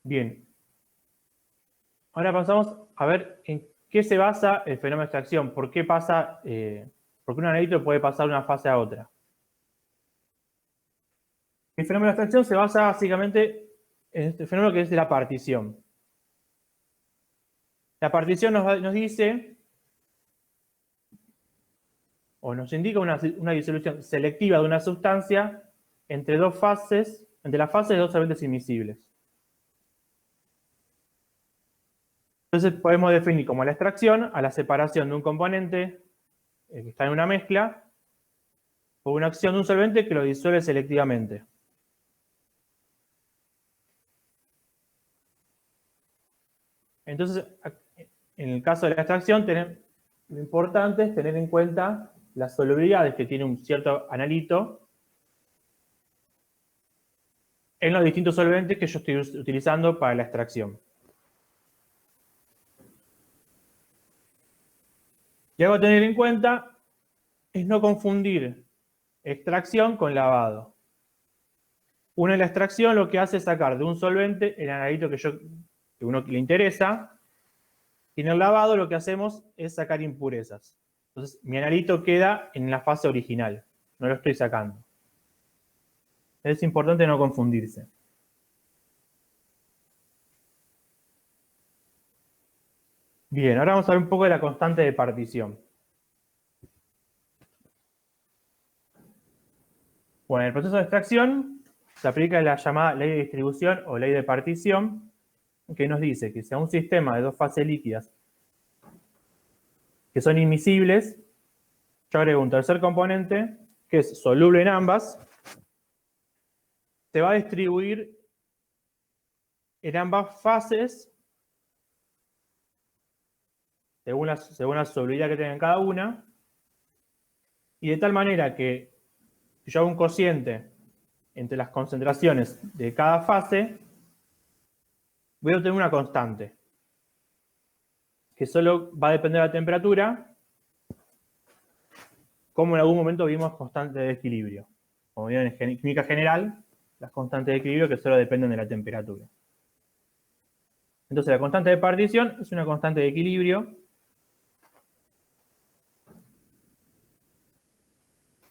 Bien. Ahora pasamos a ver en qué se basa el fenómeno de extracción. ¿Por qué pasa, por qué un analito puede pasar de una fase a otra? El fenómeno de extracción se basa básicamente en este fenómeno que es de la partición. La partición nos dice, o nos indica una disolución selectiva de una sustancia entre dos fases, entre las fases de dos solventes inmiscibles. Entonces podemos definir como la extracción a la separación de un componente que está en una mezcla por una acción de un solvente que lo disuelve selectivamente. Entonces, en el caso de la extracción, lo importante es tener en cuenta las solubilidades que tiene un cierto analito en los distintos solventes que yo estoy utilizando para la extracción. Y algo a tener en cuenta es no confundir extracción con lavado. Uno en la extracción lo que hace es sacar de un solvente el analito que uno le interesa, y en el lavado lo que hacemos es sacar impurezas. Entonces, mi analito queda en la fase original, no lo estoy sacando. Es importante no confundirse. Bien, ahora vamos a hablar un poco de la constante de partición. Bueno, en el proceso de extracción se aplica la llamada ley de distribución o ley de partición, que nos dice que si a un sistema de dos fases líquidas que son inmiscibles, yo agrego un tercer componente que es soluble en ambas, se va a distribuir en ambas fases según la solubilidad que tengan cada una, y de tal manera que si yo hago un cociente entre las concentraciones de cada fase, voy a obtener una constante, que solo va a depender de la temperatura, como en algún momento vimos constantes de equilibrio. Como vieron en química general, las constantes de equilibrio que solo dependen de la temperatura. Entonces la constante de partición es una constante de equilibrio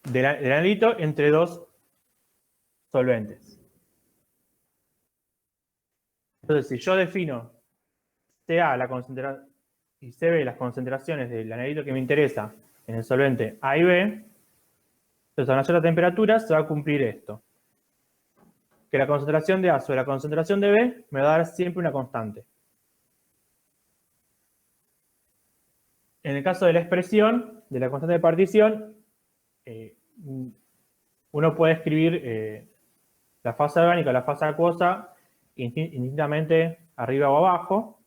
del analito entre dos solventes. Entonces, si yo defino CA la concentración y CB las concentraciones del analito que me interesa en el solvente A y B, entonces a una cierta temperatura se va a cumplir esto. Que la concentración de A sobre la concentración de B me va a dar siempre una constante. En el caso de la expresión, de la constante de partición, uno puede escribir la fase orgánica o la fase acuosa indistintamente arriba o abajo.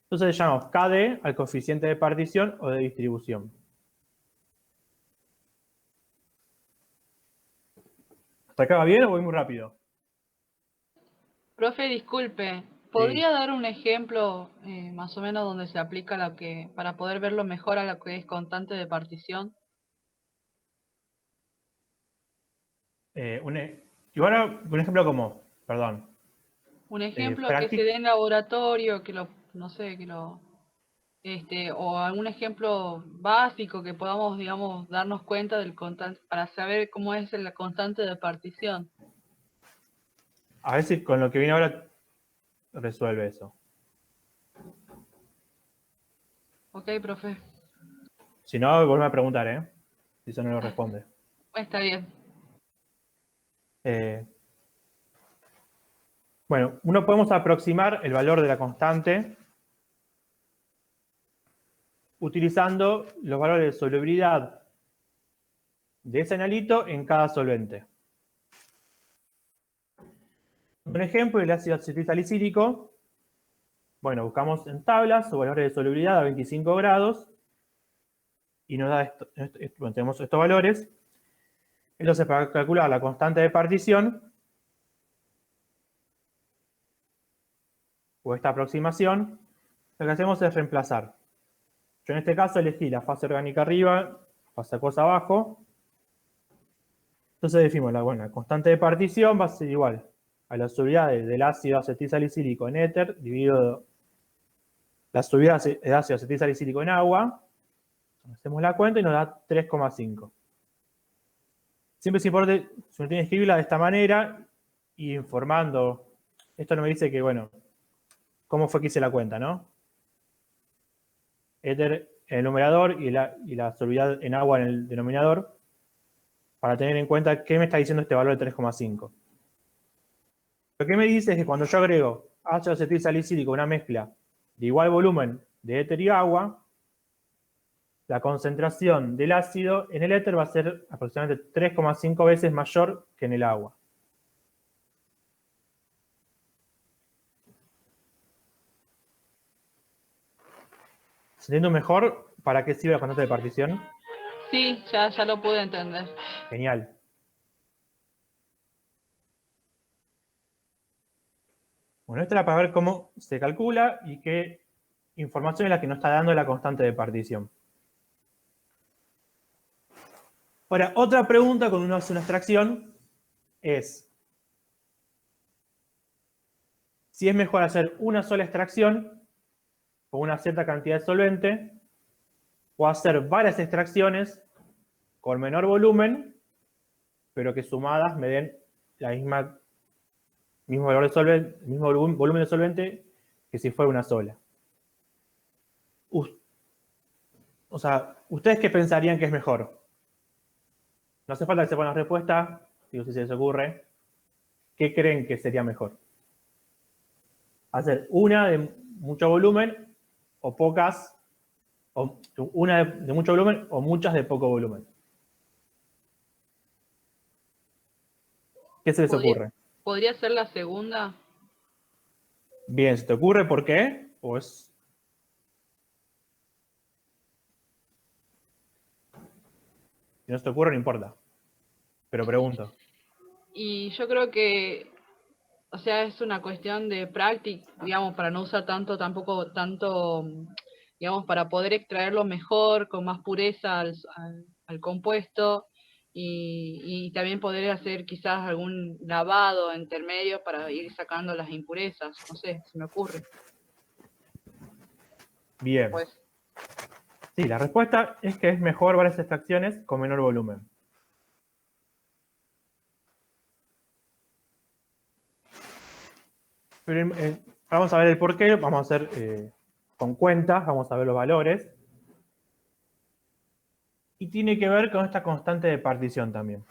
Entonces le llamamos KD al coeficiente de partición o de distribución. ¿Hasta acá va bien o voy muy rápido? Profe, disculpe, ¿podría dar un ejemplo más o menos donde se aplica para poder verlo mejor a lo que es constante de partición? Igual un ejemplo como, perdón, Un ejemplo que se dé en laboratorio, no sé, o algún ejemplo básico que podamos, digamos, darnos cuenta del constante, para saber cómo es la constante de partición. a ver si con lo que viene ahora resuelve eso. Ok, profe. Si no, vuelve a preguntar, ¿eh? Si eso no lo responde. Está bien. Bueno, uno podemos aproximar el valor de la constante utilizando los valores de solubilidad de ese analito en cada solvente. Un ejemplo, el ácido acetilsalicílico. Bueno, buscamos en tablas su valores de solubilidad a 25 grados y nos da bueno, tenemos estos valores. Entonces, para calcular la constante de partición, o esta aproximación, lo que hacemos es reemplazar. Yo en este caso elegí la fase orgánica arriba, fase acuosa abajo. Entonces definimos la constante de partición va a ser igual a la solubilidad del ácido acetilsalicílico en éter dividido la solubilidad de ácido acetilsalicílico en agua. Hacemos la cuenta y nos da 3,5. Siempre es importante, si uno tiene que escribirla de esta manera y informando. Esto no me dice que, bueno, cómo fue que hice la cuenta, ¿no? Éter en el numerador y la solubilidad en agua en el denominador, para tener en cuenta qué me está diciendo este valor de 3,5. Lo que me dice es que cuando yo agrego ácido acetilsalicílico a una mezcla de igual volumen de éter y agua, la concentración del ácido en el éter va a ser aproximadamente 3,5 veces mayor que en el agua. ¿Se entiende mejor para qué sirve la constante de partición? Sí, ya lo pude entender. Genial. Bueno, esta era para ver cómo se calcula y qué información es la que nos está dando la constante de partición. Ahora, otra pregunta cuando uno hace una extracción es si es mejor hacer una sola extracción con una cierta cantidad de solvente o hacer varias extracciones con menor volumen, pero que sumadas me den mismo valor de solvente, el mismo volumen de solvente que si fuera una sola. O sea, ¿ustedes qué pensarían que es mejor? No hace falta que sepan la respuesta, digo si se les ocurre. ¿Qué creen que sería mejor? ¿Hacer una de mucho volumen o pocas? O una de mucho volumen o muchas de poco volumen. ¿Qué se les ocurre? ¿Podría ser la segunda? Bien, ¿se te ocurre por qué? ¿O es...? Si no se te ocurre, no importa. Pero pregunto. Y yo creo que, o sea, es una cuestión de práctica, digamos, para no usar tanto, digamos, para poder extraerlo mejor, con más pureza al compuesto, y también poder hacer quizás algún lavado intermedio para ir sacando las impurezas, no sé, se me ocurre. Bien. Pues. Sí, la respuesta es que es mejor varias extracciones con menor volumen. Pero, vamos a ver el porqué, vamos a hacer con cuentas, vamos a ver los valores. Y tiene que ver con esta constante de partición también.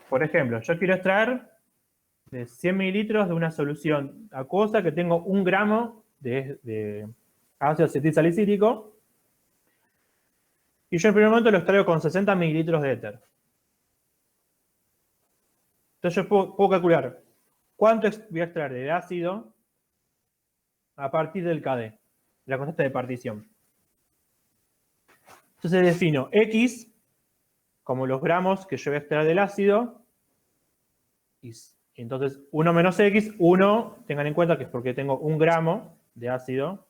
Por ejemplo, yo quiero extraer de 100 mililitros de una solución acuosa que tengo 1 gramo de ácido acetilsalicílico. Y yo en primer momento lo extraigo con 60 mililitros de éter. Entonces yo puedo calcular cuánto voy a extraer de ácido a partir del KD, de la constante de partición. Entonces defino X como los gramos que yo voy a extraer del ácido. Y entonces 1 menos X, 1, tengan en cuenta que es porque tengo 1 gramo de ácido,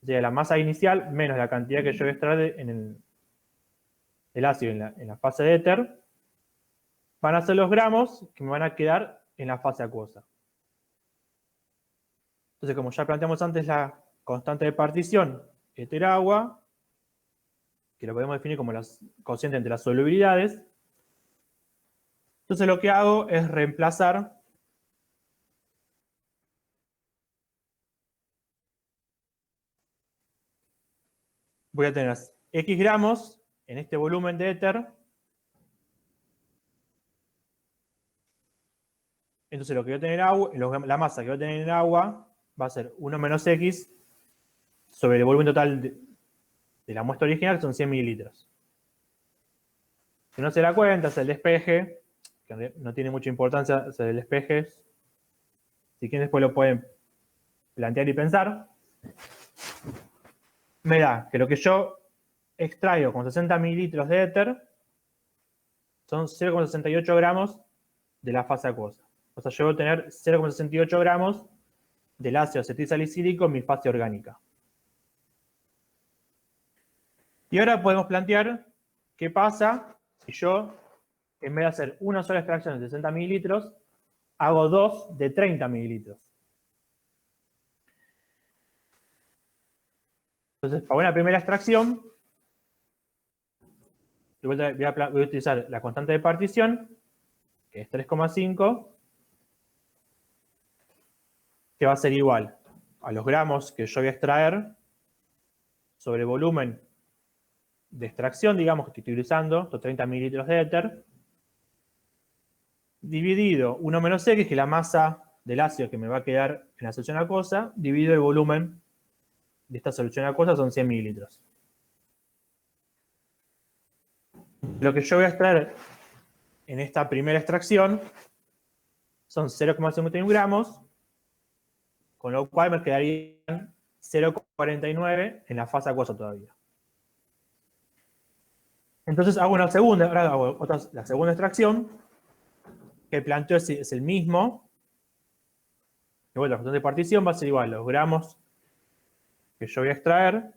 de la masa inicial, menos la cantidad que yo voy a extraer en el ácido en la fase de éter, van a ser los gramos que me van a quedar en la fase acuosa. Entonces, como ya planteamos antes la constante de partición éter-agua, que lo podemos definir como la cociente entre las solubilidades, entonces lo que hago es reemplazar voy a tener X gramos en este volumen de éter. Entonces lo que voy a tener la masa que voy a tener en agua va a ser 1 menos X sobre el volumen total de la muestra original, que son 100 mililitros. Si no se da cuenta, es el despeje, que no tiene mucha importancia hacer el despeje. Si quieren después lo pueden plantear y pensar. Me da que lo que yo extraigo con 60 mililitros de éter son 0,68 gramos de la fase acuosa. O sea, yo voy a tener 0,68 gramos del ácido acetilsalicílico en mi fase orgánica. Y ahora podemos plantear qué pasa si yo en vez de hacer una sola extracción de 60 mililitros, hago 2 de 30 mililitros. Entonces, para una primera extracción, voy a utilizar la constante de partición, que es 3,5, que va a ser igual a los gramos que yo voy a extraer sobre el volumen de extracción, digamos, que estoy utilizando, estos 30 mililitros de éter, dividido 1 menos X, que es la masa del ácido que me va a quedar en la solución acuosa, dividido el volumen de esta solución acuosa, son 100 mililitros. Lo que yo voy a extraer en esta primera extracción son 0,51 gramos, con lo cual me quedarían 0,49 en la fase acuosa todavía. Entonces hago una segunda, ahora hago la segunda extracción, que el planteo es el mismo. Y bueno, la función de partición va a ser igual, los gramos que yo voy a extraer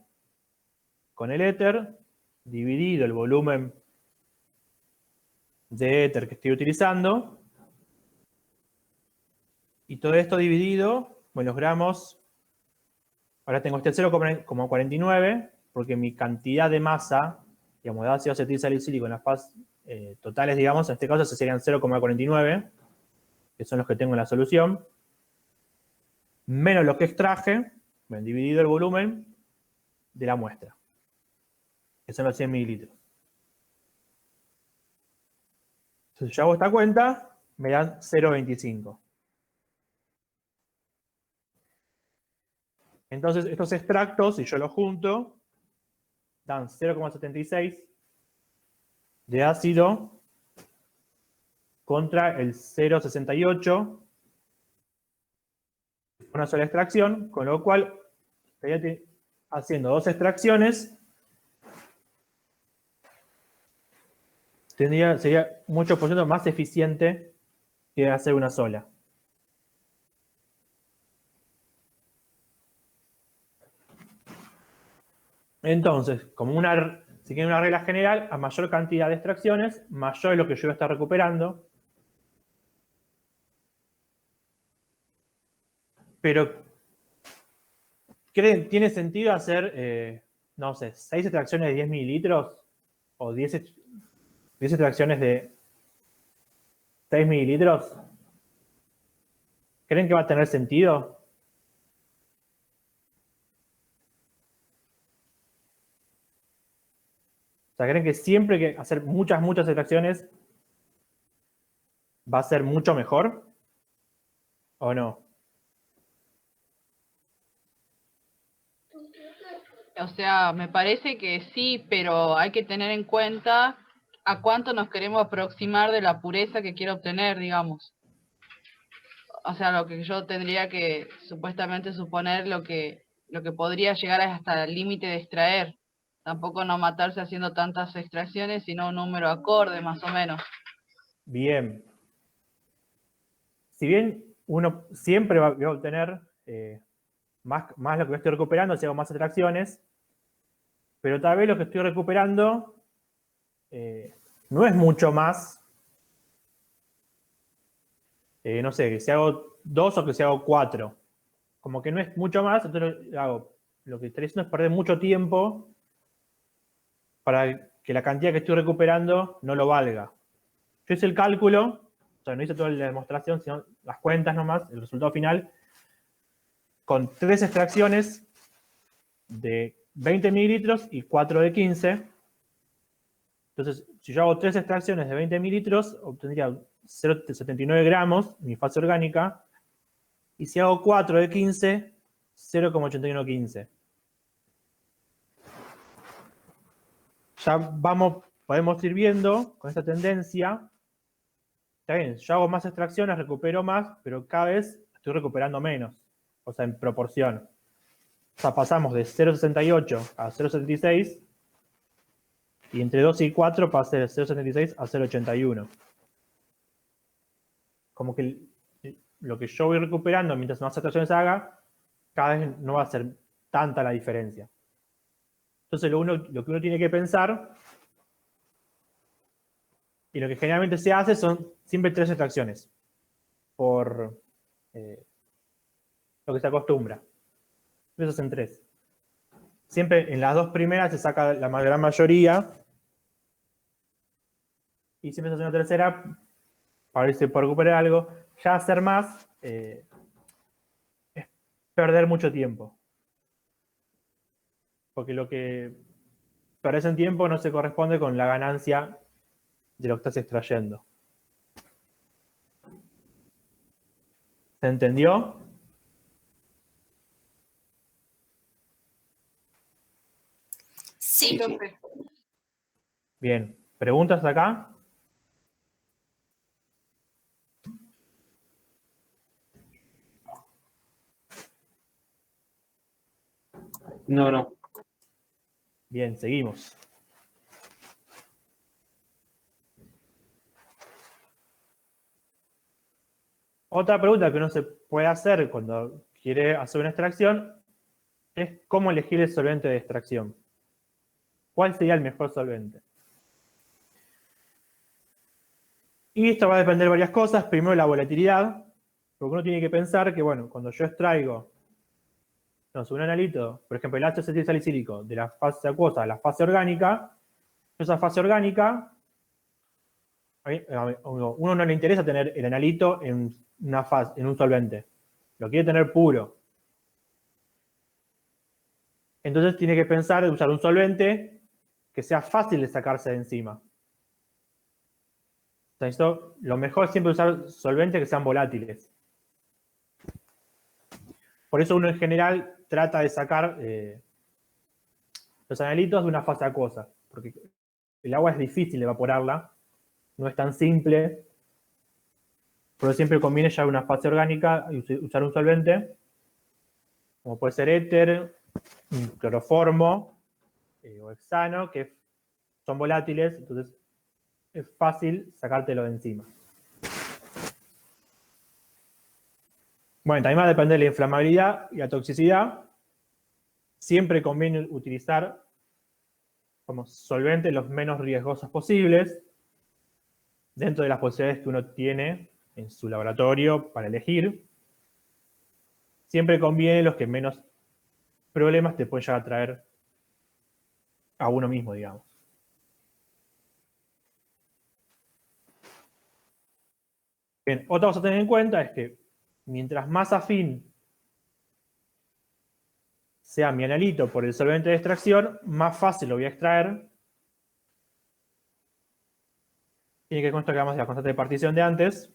con el éter, dividido el volumen de éter que estoy utilizando, y todo esto dividido, bueno, los gramos, ahora tengo este 0,49, porque mi cantidad de masa, digamos, de ácido acetil salicílico en las fases totales, digamos, en este caso serían 0,49, que son los que tengo en la solución, menos lo que extraje, bueno, dividido el volumen de la muestra, que son los 100 mililitros. Entonces, yo hago esta cuenta, me dan 0,25. Entonces, estos extractos, si yo los junto, dan 0,76 de ácido contra el 0,68, una sola extracción, con lo cual estaría haciendo 2 extracciones, sería mucho por ciento más eficiente que hacer una sola. Entonces, si quieren una regla general, a mayor cantidad de extracciones, mayor es lo que yo voy a estar recuperando. Pero, ¿tiene sentido hacer, no sé, 6 extracciones de 10 mililitros? ¿O 10 extracciones de 6 mililitros? ¿Creen que va a tener sentido? O sea, ¿creen que siempre que hacer muchas extracciones va a ser mucho mejor? ¿O no? O sea, me parece que sí, pero hay que tener en cuenta a cuánto nos queremos aproximar de la pureza que quiero obtener, digamos. O sea, lo que yo tendría que supuestamente suponer lo que podría llegar hasta el límite de extraer. Tampoco no matarse haciendo tantas extracciones, sino un número acorde, más o menos. Bien. Si bien uno siempre va a obtener más lo que estoy recuperando si hago más extracciones, pero tal vez lo que estoy recuperando no es mucho más, no sé, que si hago 2 o que si hago 4. Como que no es mucho más, entonces lo que estoy haciendo es perder mucho tiempo para que la cantidad que estoy recuperando no lo valga. Yo hice el cálculo, o sea, no hice toda la demostración, sino las cuentas nomás, el resultado final, con 3 extracciones de 20 mililitros y 4 de 15. Entonces, si yo hago 3 extracciones de 20 mililitros, obtendría 0,79 gramos, mi fase orgánica, y si hago 4 de 15, 0,8115. Ya podemos ir viendo con esta tendencia. Está bien, yo hago más extracciones, recupero más, pero cada vez estoy recuperando menos, o sea, en proporción. O sea, pasamos de 0,68 a 0,76 y entre 2 y 4 pasa de 0,76 a 0,81. Como que lo que yo voy recuperando mientras más extracciones haga, cada vez no va a ser tanta la diferencia. Entonces lo que uno tiene que pensar Y lo que generalmente se hace son siempre 3 extracciones por lo que se acostumbra. Eso hacen 3. Siempre en las 2 primeras se saca la gran mayoría y siempre se hace una tercera para ver si se puede recuperar algo. Ya hacer más es perder mucho tiempo. Porque lo que perdés en tiempo no se corresponde con la ganancia de lo que estás extrayendo. ¿Se entendió? Sí. Bien. ¿Preguntas acá? No, no. Bien, seguimos. Otra pregunta que uno se puede hacer cuando quiere hacer una extracción es cómo elegir el solvente de extracción. ¿Cuál sería el mejor solvente? Y esto va a depender de varias cosas. Primero, la volatilidad, porque uno tiene que pensar que, bueno, cuando yo extraigo un analito, por ejemplo, el H-acetil salicílico, de la fase acuosa a la fase orgánica, esa fase orgánica, a uno no le interesa tener el analito en un solvente. Lo quiere tener puro. Entonces tiene que pensar de usar un solvente que sea fácil de sacarse de encima. Entonces, lo mejor es siempre usar solventes que sean volátiles. Por eso uno en general trata de sacar los analitos de una fase acuosa, porque el agua es difícil de evaporarla, no es tan simple, pero siempre conviene ya una fase orgánica y usar un solvente, como puede ser éter, cloroformo o hexano, que son volátiles, entonces es fácil sacártelo de encima. Bueno, también va a depender de la inflamabilidad y la toxicidad. Siempre conviene utilizar como solventes los menos riesgosos posibles, dentro de las posibilidades que uno tiene en su laboratorio para elegir. Siempre conviene los que menos problemas te pueden llegar a traer a uno mismo, digamos. Bien, otra cosa a tener en cuenta es que mientras más afín sea mi analito por el solvente de extracción, más fácil lo voy a extraer. Tiene que constar que vamos de la constante de partición de antes.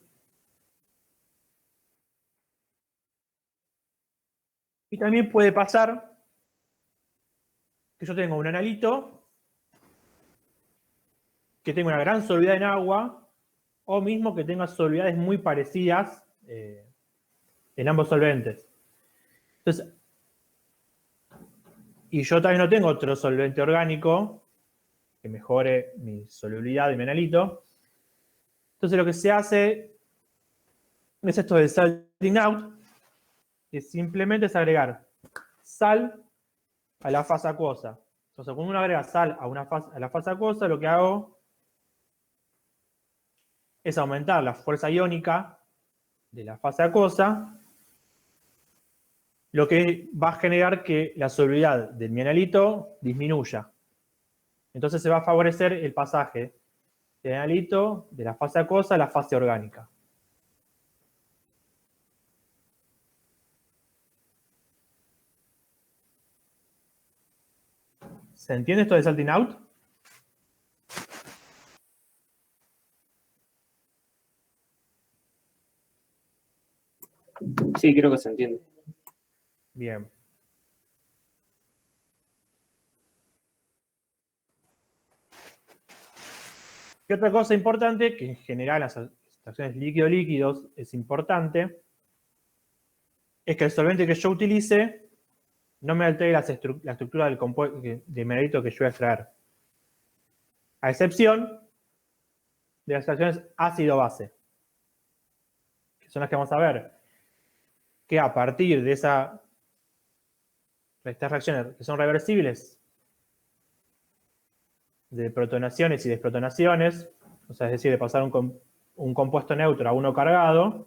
Y también puede pasar que yo tengo un analito que tenga una gran solubilidad en agua o mismo que tenga solubilidades muy parecidas en ambos solventes. Entonces, y yo también no tengo otro solvente orgánico que mejore mi solubilidad de mi analito. Entonces lo que se hace es esto del salting out, que simplemente es agregar sal a la fase acuosa. Entonces cuando uno agrega sal a la fase acuosa, lo que hago es aumentar la fuerza iónica de la fase acuosa, lo que va a generar que la solubilidad del mi analito disminuya. Entonces se va a favorecer el pasaje del analito de la fase acuosa a la fase orgánica. ¿Se entiende esto de salting out? Sí, creo que se entiende. Bien. Y otra cosa importante, que en general en las extracciones líquido-líquidos es importante, es que el solvente que yo utilice no me altere la estructura del mineralito que yo voy a extraer. A excepción de las extracciones ácido-base, que son las que vamos a ver, que a partir de estas reacciones que son reversibles, de protonaciones y desprotonaciones, o sea, es decir, de pasar un compuesto neutro a uno cargado,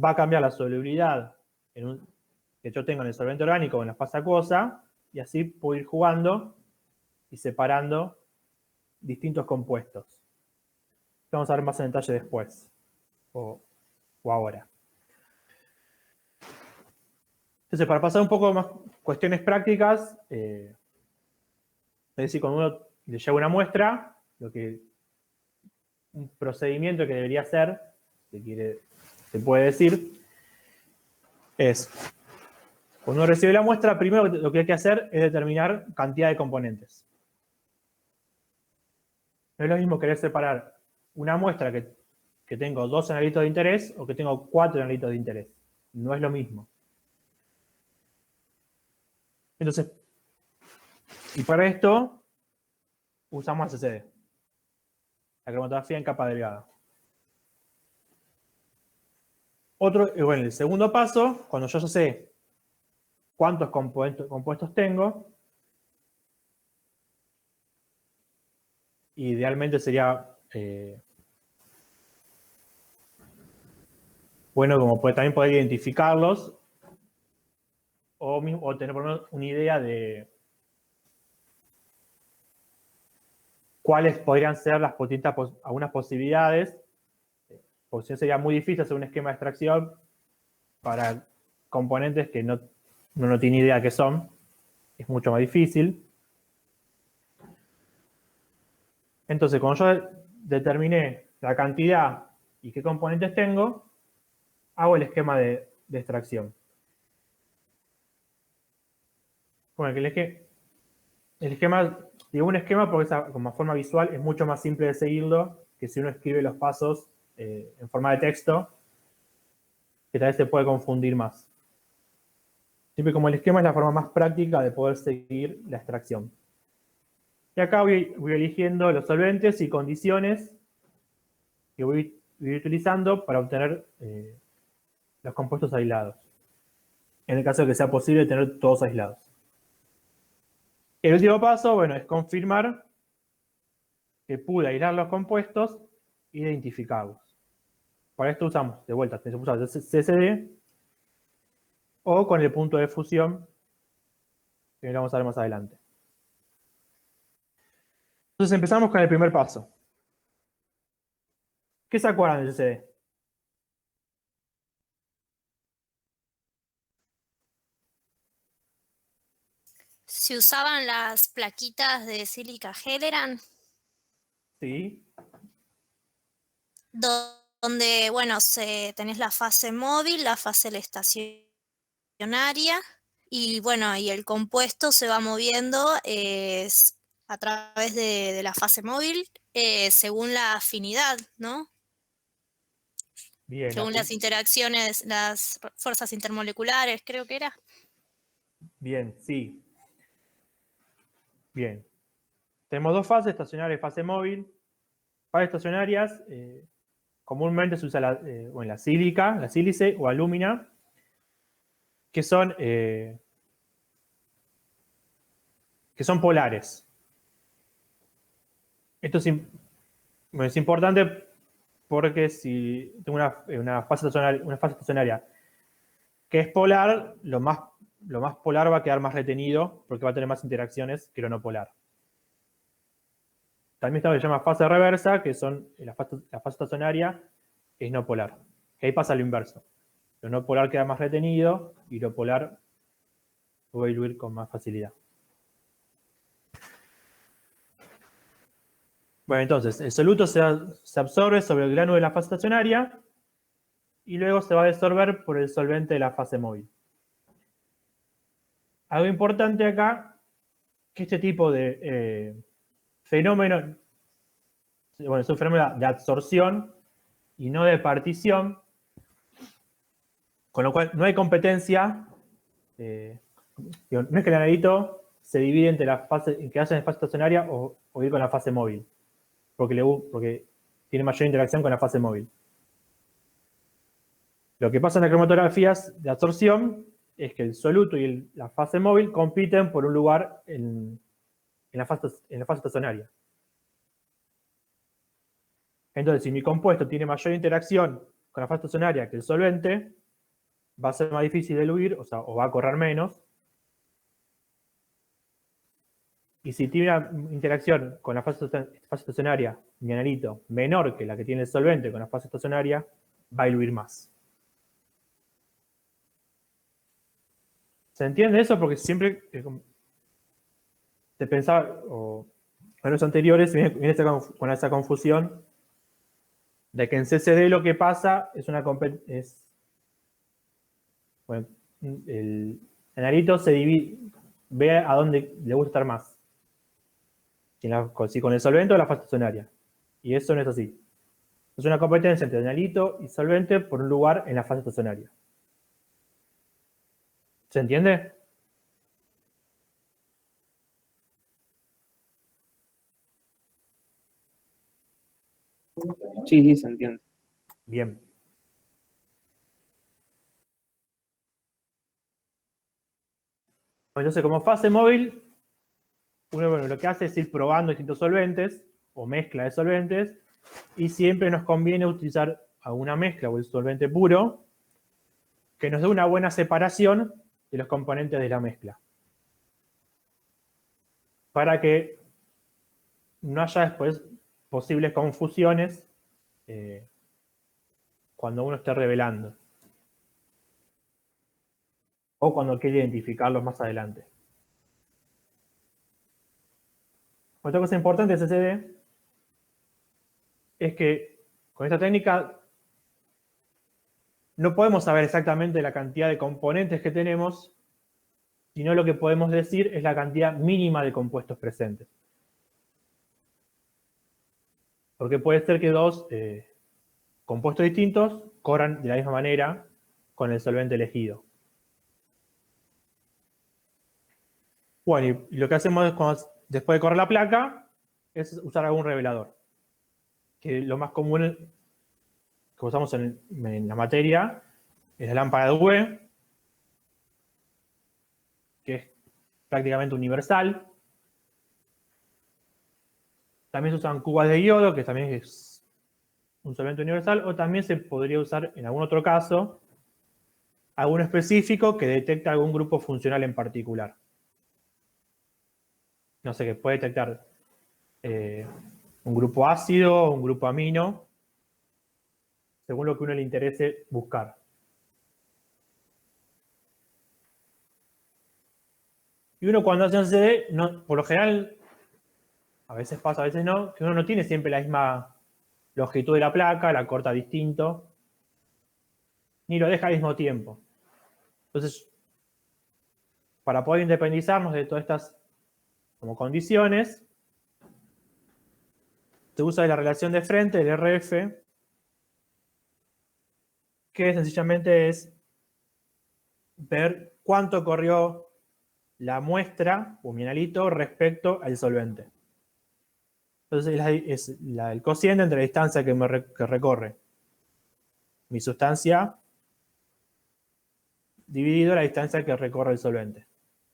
va a cambiar la solubilidad que yo tengo en el solvente orgánico o en la fase acuosa, y así puedo ir jugando y separando distintos compuestos. Vamos a ver más en detalle después, o ahora. Entonces, para pasar un poco más cuestiones prácticas, es decir, cuando uno le lleva una muestra, un procedimiento que debería hacer, se puede decir, es, cuando uno recibe la muestra, primero lo que hay que hacer es determinar cantidad de componentes. No es lo mismo querer separar una muestra que tengo 2 analíticos de interés o que tengo 4 analíticos de interés. No es lo mismo. Entonces, y para esto usamos ACCD, la cromatografía en capa delgada. Bueno, el segundo paso, cuando yo ya sé cuántos compuestos tengo, idealmente sería bueno como también poder identificarlos o tener por lo menos una idea de cuáles podrían ser las algunas posibilidades, porque si no sería muy difícil hacer un esquema de extracción para componentes que uno no tiene idea qué son, es mucho más difícil. Entonces, cuando yo determiné la cantidad y qué componentes tengo, hago el esquema de extracción. Bueno, el esquema, digo un esquema porque como forma visual es mucho más simple de seguirlo que si uno escribe los pasos en forma de texto, que tal vez se puede confundir más. Siempre como el esquema es la forma más práctica de poder seguir la extracción. Y acá voy eligiendo los solventes y condiciones que voy utilizando para obtener los compuestos aislados. En el caso de que sea posible tener todos aislados. El último paso, bueno, es confirmar que pude aislar los compuestos e identificarlos. Para esto usamos, de vuelta, usamos CCD o con el punto de fusión, que lo vamos a ver más adelante. Entonces empezamos con el primer paso. ¿Qué se acuerdan del CCD? Se usaban las plaquitas de sílica Hellerand. Sí. Donde, bueno, tenés la fase móvil, la fase estacionaria, y bueno, y el compuesto se va moviendo a través de la fase móvil según la afinidad, ¿no? Bien. Según las interacciones, las fuerzas intermoleculares, creo que era. Bien, sí. Bien. Tenemos dos fases, estacionaria y fase móvil. Para estacionarias, comúnmente se usa la sílica, la sílice o alúmina, que son polares. Esto es importante porque si tengo una fase estacionaria que es polar, lo más polar va a quedar más retenido porque va a tener más interacciones que lo no polar. También está lo que se llama fase reversa, que son la fase estacionaria es no polar. Que ahí pasa lo inverso. Lo no polar queda más retenido y lo polar puede diluir con más facilidad. Bueno, entonces, el soluto se absorbe sobre el gránulo de la fase estacionaria y luego se va a desorber por el solvente de la fase móvil. Algo importante acá, que este tipo de fenómeno, bueno, es un fenómeno de absorción y no de partición, con lo cual no hay competencia, no es que el analito se divide entre la fase que haya en fase estacionaria o ir con la fase móvil, porque tiene mayor interacción con la fase móvil. Lo que pasa en las cromatografías de absorción es que el soluto y la fase móvil compiten por un lugar en la fase estacionaria. Entonces, si mi compuesto tiene mayor interacción con la fase estacionaria que el solvente, va a ser más difícil de diluir, o sea, o va a correr menos. Y si tiene una interacción con la fase estacionaria, mi analito, menor que la que tiene el solvente con la fase estacionaria, va a diluir más. ¿Se entiende eso? Porque siempre te pensaba, o en los anteriores, viene con esa confusión de que en CCD lo que pasa es bueno, el analito se divide, ve a dónde le gusta estar más. Si con el solvente o la fase estacionaria. Y eso no es así. Es una competencia entre analito y solvente por un lugar en la fase estacionaria. ¿Se entiende? Sí, sí, se entiende. Bien. Entonces, como fase móvil, uno lo que hace es ir probando distintos solventes o mezcla de solventes y siempre nos conviene utilizar alguna mezcla o el solvente puro que nos dé una buena separación de los componentes de la mezcla. Para que no haya después posibles confusiones cuando uno esté revelando. O cuando quiere identificarlos más adelante. Otra cosa importante de CCD es que con esta técnica no podemos saber exactamente la cantidad de componentes que tenemos, sino lo que podemos decir es la cantidad mínima de compuestos presentes. Porque puede ser que dos compuestos distintos corran de la misma manera con el solvente elegido. Bueno, y lo que hacemos es después de correr la placa es usar algún revelador. Que lo más común que usamos en la materia es la lámpara de UV, que es prácticamente universal. También se usan cubas de iodo, que también es un solvente universal, o también se podría usar en algún otro caso algún específico que detecta algún grupo funcional en particular. No sé, que puede detectar un grupo ácido o un grupo amino, según lo que a uno le interese buscar. Y uno cuando hace un CD, por lo general, a veces pasa, a veces no, que uno no tiene siempre la misma longitud de la placa, la corta distinto, ni lo deja al mismo tiempo. Entonces, para poder independizarnos de todas estas como condiciones, se usa la relación de frente, el RF, que sencillamente es ver cuánto corrió la muestra o mi analito respecto al solvente. Entonces es el cociente entre la distancia que recorre mi sustancia dividido la distancia que recorre el solvente,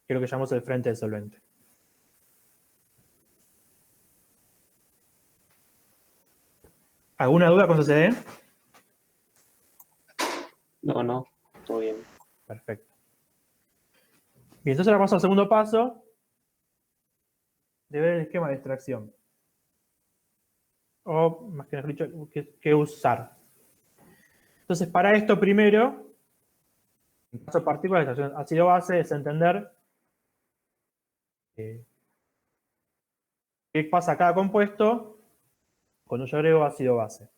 que es lo que llamamos el frente del solvente. ¿Alguna duda con CCD? No, todo bien. Perfecto. Bien, entonces ahora vamos al segundo paso de ver el esquema de extracción. O, más que dicho, qué usar. Entonces, para esto primero, en caso particular de extracción ácido-base, es entender qué pasa a cada compuesto cuando yo agrego ácido-base.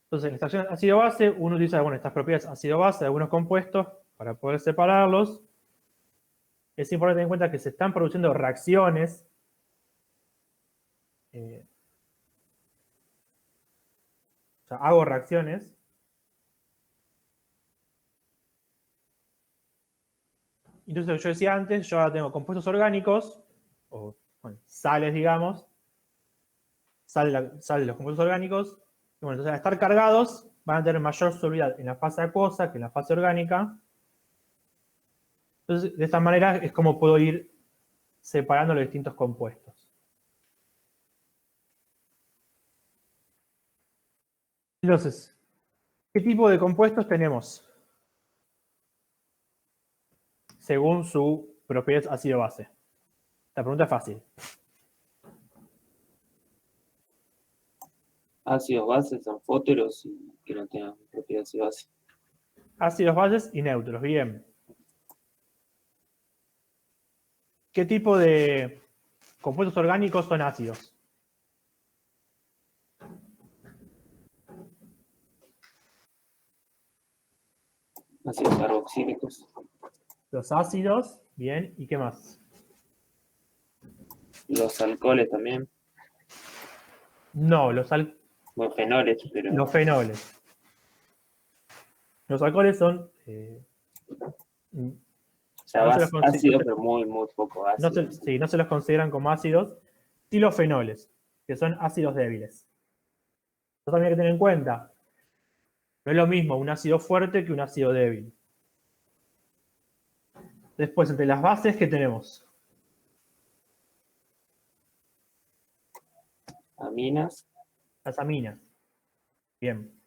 Entonces, en la extracción ácido-base, uno utiliza estas propiedades ácido-base de algunos compuestos para poder separarlos. Es importante tener en cuenta que se están produciendo reacciones o sea, hago reacciones. Entonces, lo que yo decía antes, yo ahora tengo compuestos orgánicos, o bueno, sales, digamos, sal de los compuestos orgánicos. Y bueno, entonces al estar cargados, van a tener mayor solubilidad en la fase acuosa que en la fase orgánica. Entonces, de esta manera es como puedo ir separando los distintos compuestos. Entonces, ¿qué tipo de compuestos tenemos? Según su propiedad ácido-base. La pregunta es fácil. Ácidos bases son fóteros y que no tengan propiedades de base. Ácidos bases y neutros, bien. ¿Qué tipo de compuestos orgánicos son ácidos? Ácidos carboxílicos. Los ácidos, bien. ¿Y qué más? Los alcoholes también. No, Bueno, fenoles, pero los fenoles. Los alcoholes son... o sea, no se los ácidos, pero muy, muy poco no ácidos. sí, no se los consideran como ácidos. Sí los fenoles, que son ácidos débiles. Eso también hay que tener en cuenta. No es lo mismo un ácido fuerte que un ácido débil. Después, entre las bases, ¿qué tenemos? Aminas. Las aminas. Bien.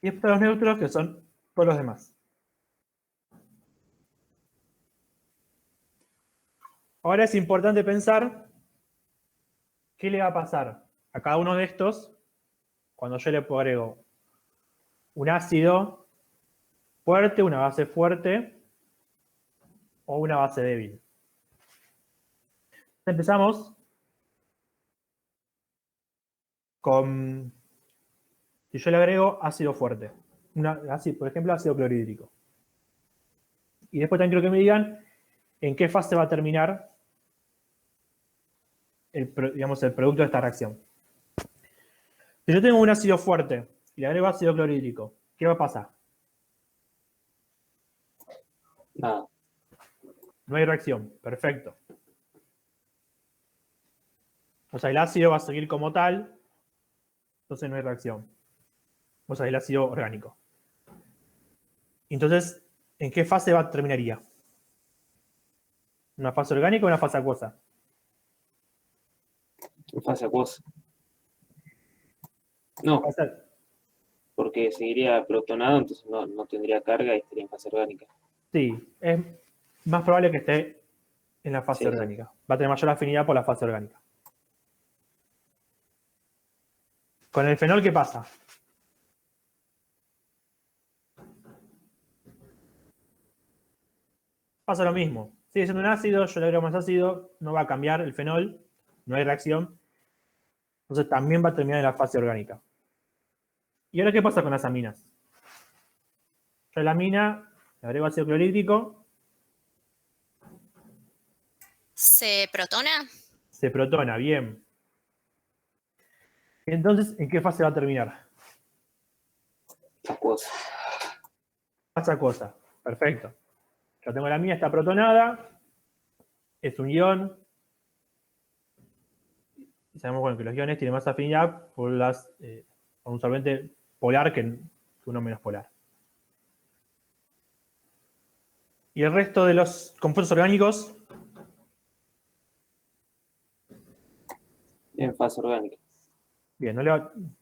Y después los neutros, que son todos los demás. Ahora es importante pensar qué le va a pasar a cada uno de estos cuando yo le agrego un ácido fuerte, una base fuerte o una base débil. Empezamos con, si yo le agrego ácido fuerte, por ejemplo, ácido clorhídrico. Y después también quiero que me digan en qué fase va a terminar el producto de esta reacción. Si yo tengo un ácido fuerte y le agrego ácido clorhídrico, ¿qué va a pasar? Nada. No hay reacción. Perfecto. O sea, el ácido va a seguir como tal, entonces no hay reacción. O sea, el ácido orgánico. Entonces, ¿en qué fase terminaría? ¿Una fase orgánica o una fase acuosa? En fase acuosa. No, porque seguiría protonado, entonces no tendría carga y estaría en fase orgánica. Sí, es más probable que esté en la fase Sí. orgánica. Va a tener mayor afinidad por la fase orgánica. Con el fenol, ¿qué pasa? Pasa lo mismo. Sigue siendo un ácido, yo le agrego más ácido, no va a cambiar el fenol, no hay reacción. Entonces también va a terminar en la fase orgánica. ¿Y ahora qué pasa con las aminas? Yo a la amina le agrego ácido clorhídrico. ¿Se protona? Se protona, bien. Entonces, ¿en qué fase va a terminar? Acuosa. Fase acuosa. Perfecto. Yo tengo la amina, está protonada. Es un ion. Y sabemos bueno, que los iones tienen más afinidad por un solvente polar que uno menos polar. Y el resto de los compuestos orgánicos, En fase orgánica. bien,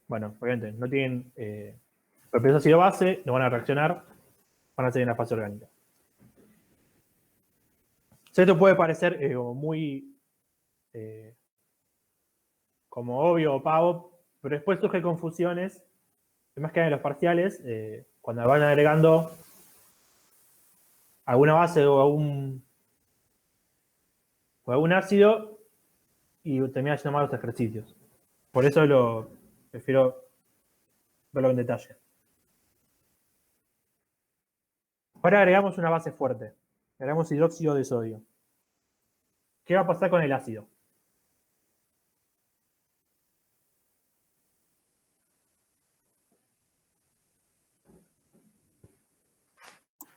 bueno, obviamente no tienen propiedades ácido base, no van a reaccionar, van a seguir en la fase orgánica. Esto puede parecer muy como obvio o pavo, pero después surgen confusiones, más que en los parciales, cuando van agregando alguna base o algún ácido y terminan haciendo mal los ejercicios. Por eso prefiero verlo en detalle. Ahora agregamos una base fuerte. Agregamos hidróxido de sodio. ¿Qué va a pasar con el ácido?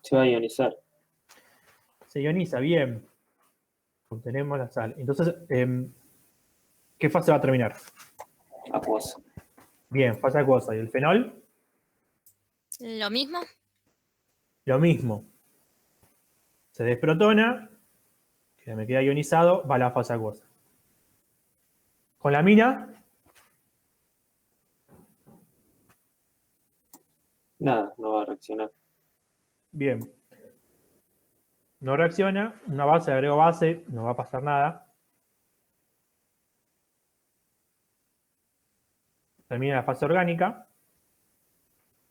Se va a ionizar. Se ioniza, bien. Obtenemos la sal. Entonces, ¿qué fase va a terminar? Acuosa. Bien, fase acuosa. ¿Y el fenol? ¿Lo mismo? Lo mismo. Se desprotona, que me queda ionizado, va a la fase acuosa. Con la amina, Nada, no va a reaccionar. Bien. No reacciona, una base, agrego base, no va a pasar nada. Termina la fase orgánica.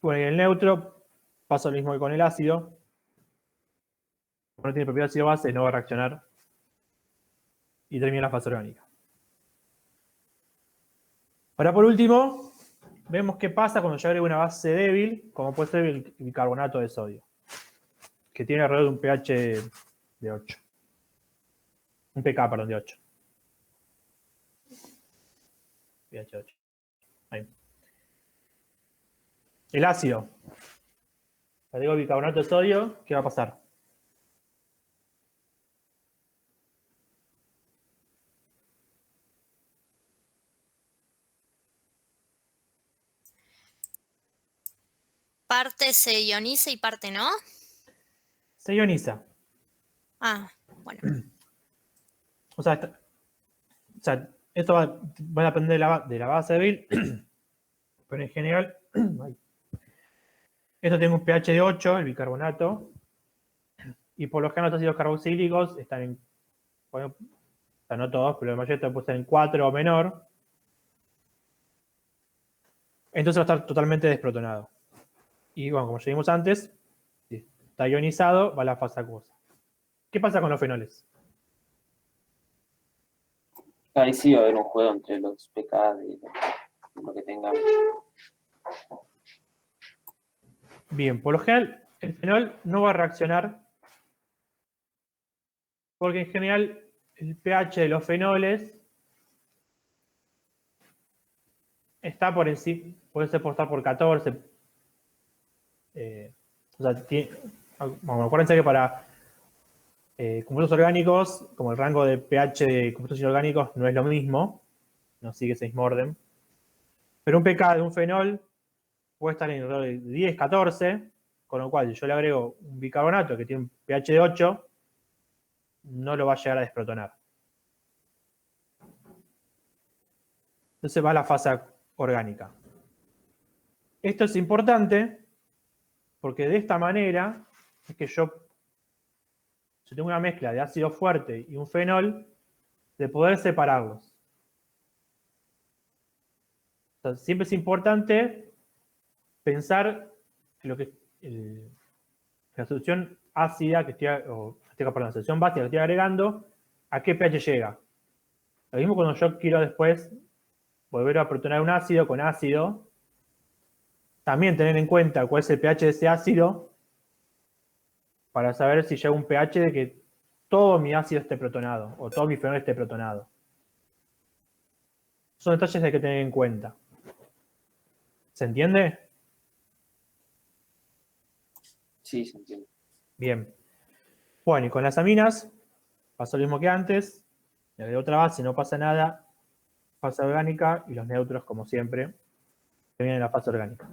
Bueno, y el neutro pasa lo mismo que con el ácido. Como no tiene propiedad ácido-base, no va a reaccionar. Y termina la fase orgánica. Ahora, por último, vemos qué pasa cuando yo agrego una base débil, como puede ser el bicarbonato de sodio, que tiene alrededor de un pH de 8. Un pK, perdón, de 8. pH 8. Ahí. El ácido. Agrego bicarbonato de sodio, ¿qué va a pasar? Parte se ioniza y parte no. Se ioniza. Ah, bueno. O sea, esto va a depender de la base débil, pero en general, esto tiene un pH de 8, el bicarbonato, y por lo general los ácidos carboxílicos están en, bueno, o sea, no todos, pero la mayoría pueden estar en 4 o menor. Entonces va a estar totalmente desprotonado. Y bueno, como ya vimos antes, si está ionizado, va a la fase acuosa. ¿Qué pasa con los fenoles? Ahí sí va a haber un juego entre los pK y lo que tengamos. Bien, por lo general, el fenol no va a reaccionar porque en general el pH de los fenoles está por encima, puede ser por estar por 14. O sea, bueno, acuérdense que para compuestos orgánicos, como el rango de pH de compuestos inorgánicos no es lo mismo, no sigue ese mismo orden. Pero un pK de un fenol puede estar en alrededor de 10, 14, con lo cual si yo le agrego un bicarbonato que tiene un pH de 8, no lo va a llegar a desprotonar. Entonces va a la fase orgánica. Esto es importante porque de esta manera es que yo tengo una mezcla de ácido fuerte y un fenol, de poder separarlos. O sea, siempre es importante pensar que la solución ácida que la solución básica que estoy agregando, ¿a qué pH llega? Lo mismo cuando yo quiero después volver a protonar un ácido con ácido, también tener en cuenta cuál es el pH de ese ácido para saber si llega un pH de que todo mi ácido esté protonado o todo mi fenol esté protonado. Son detalles que hay que tener en cuenta. ¿Se entiende? Sí, se entiende. Bien. Bueno, y con las aminas pasó lo mismo que antes. Le agrego otra base, no pasa nada. Fase orgánica y los neutros, como siempre, que vienen en la fase orgánica.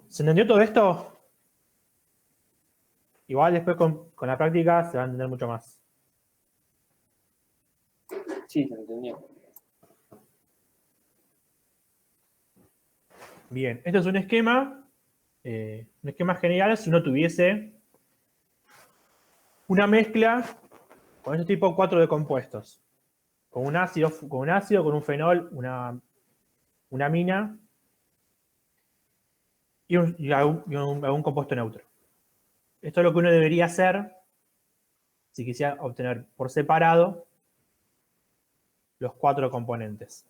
¿Se entendió todo esto? Igual después con la práctica se va a entender mucho más. Sí, se entendió. Bien, esto es un esquema general si uno tuviese una mezcla con este tipo 4 de compuestos. Con un ácido, con un fenol, una amina y algún compuesto neutro. Esto es lo que uno debería hacer si quisiera obtener por separado los 4 componentes.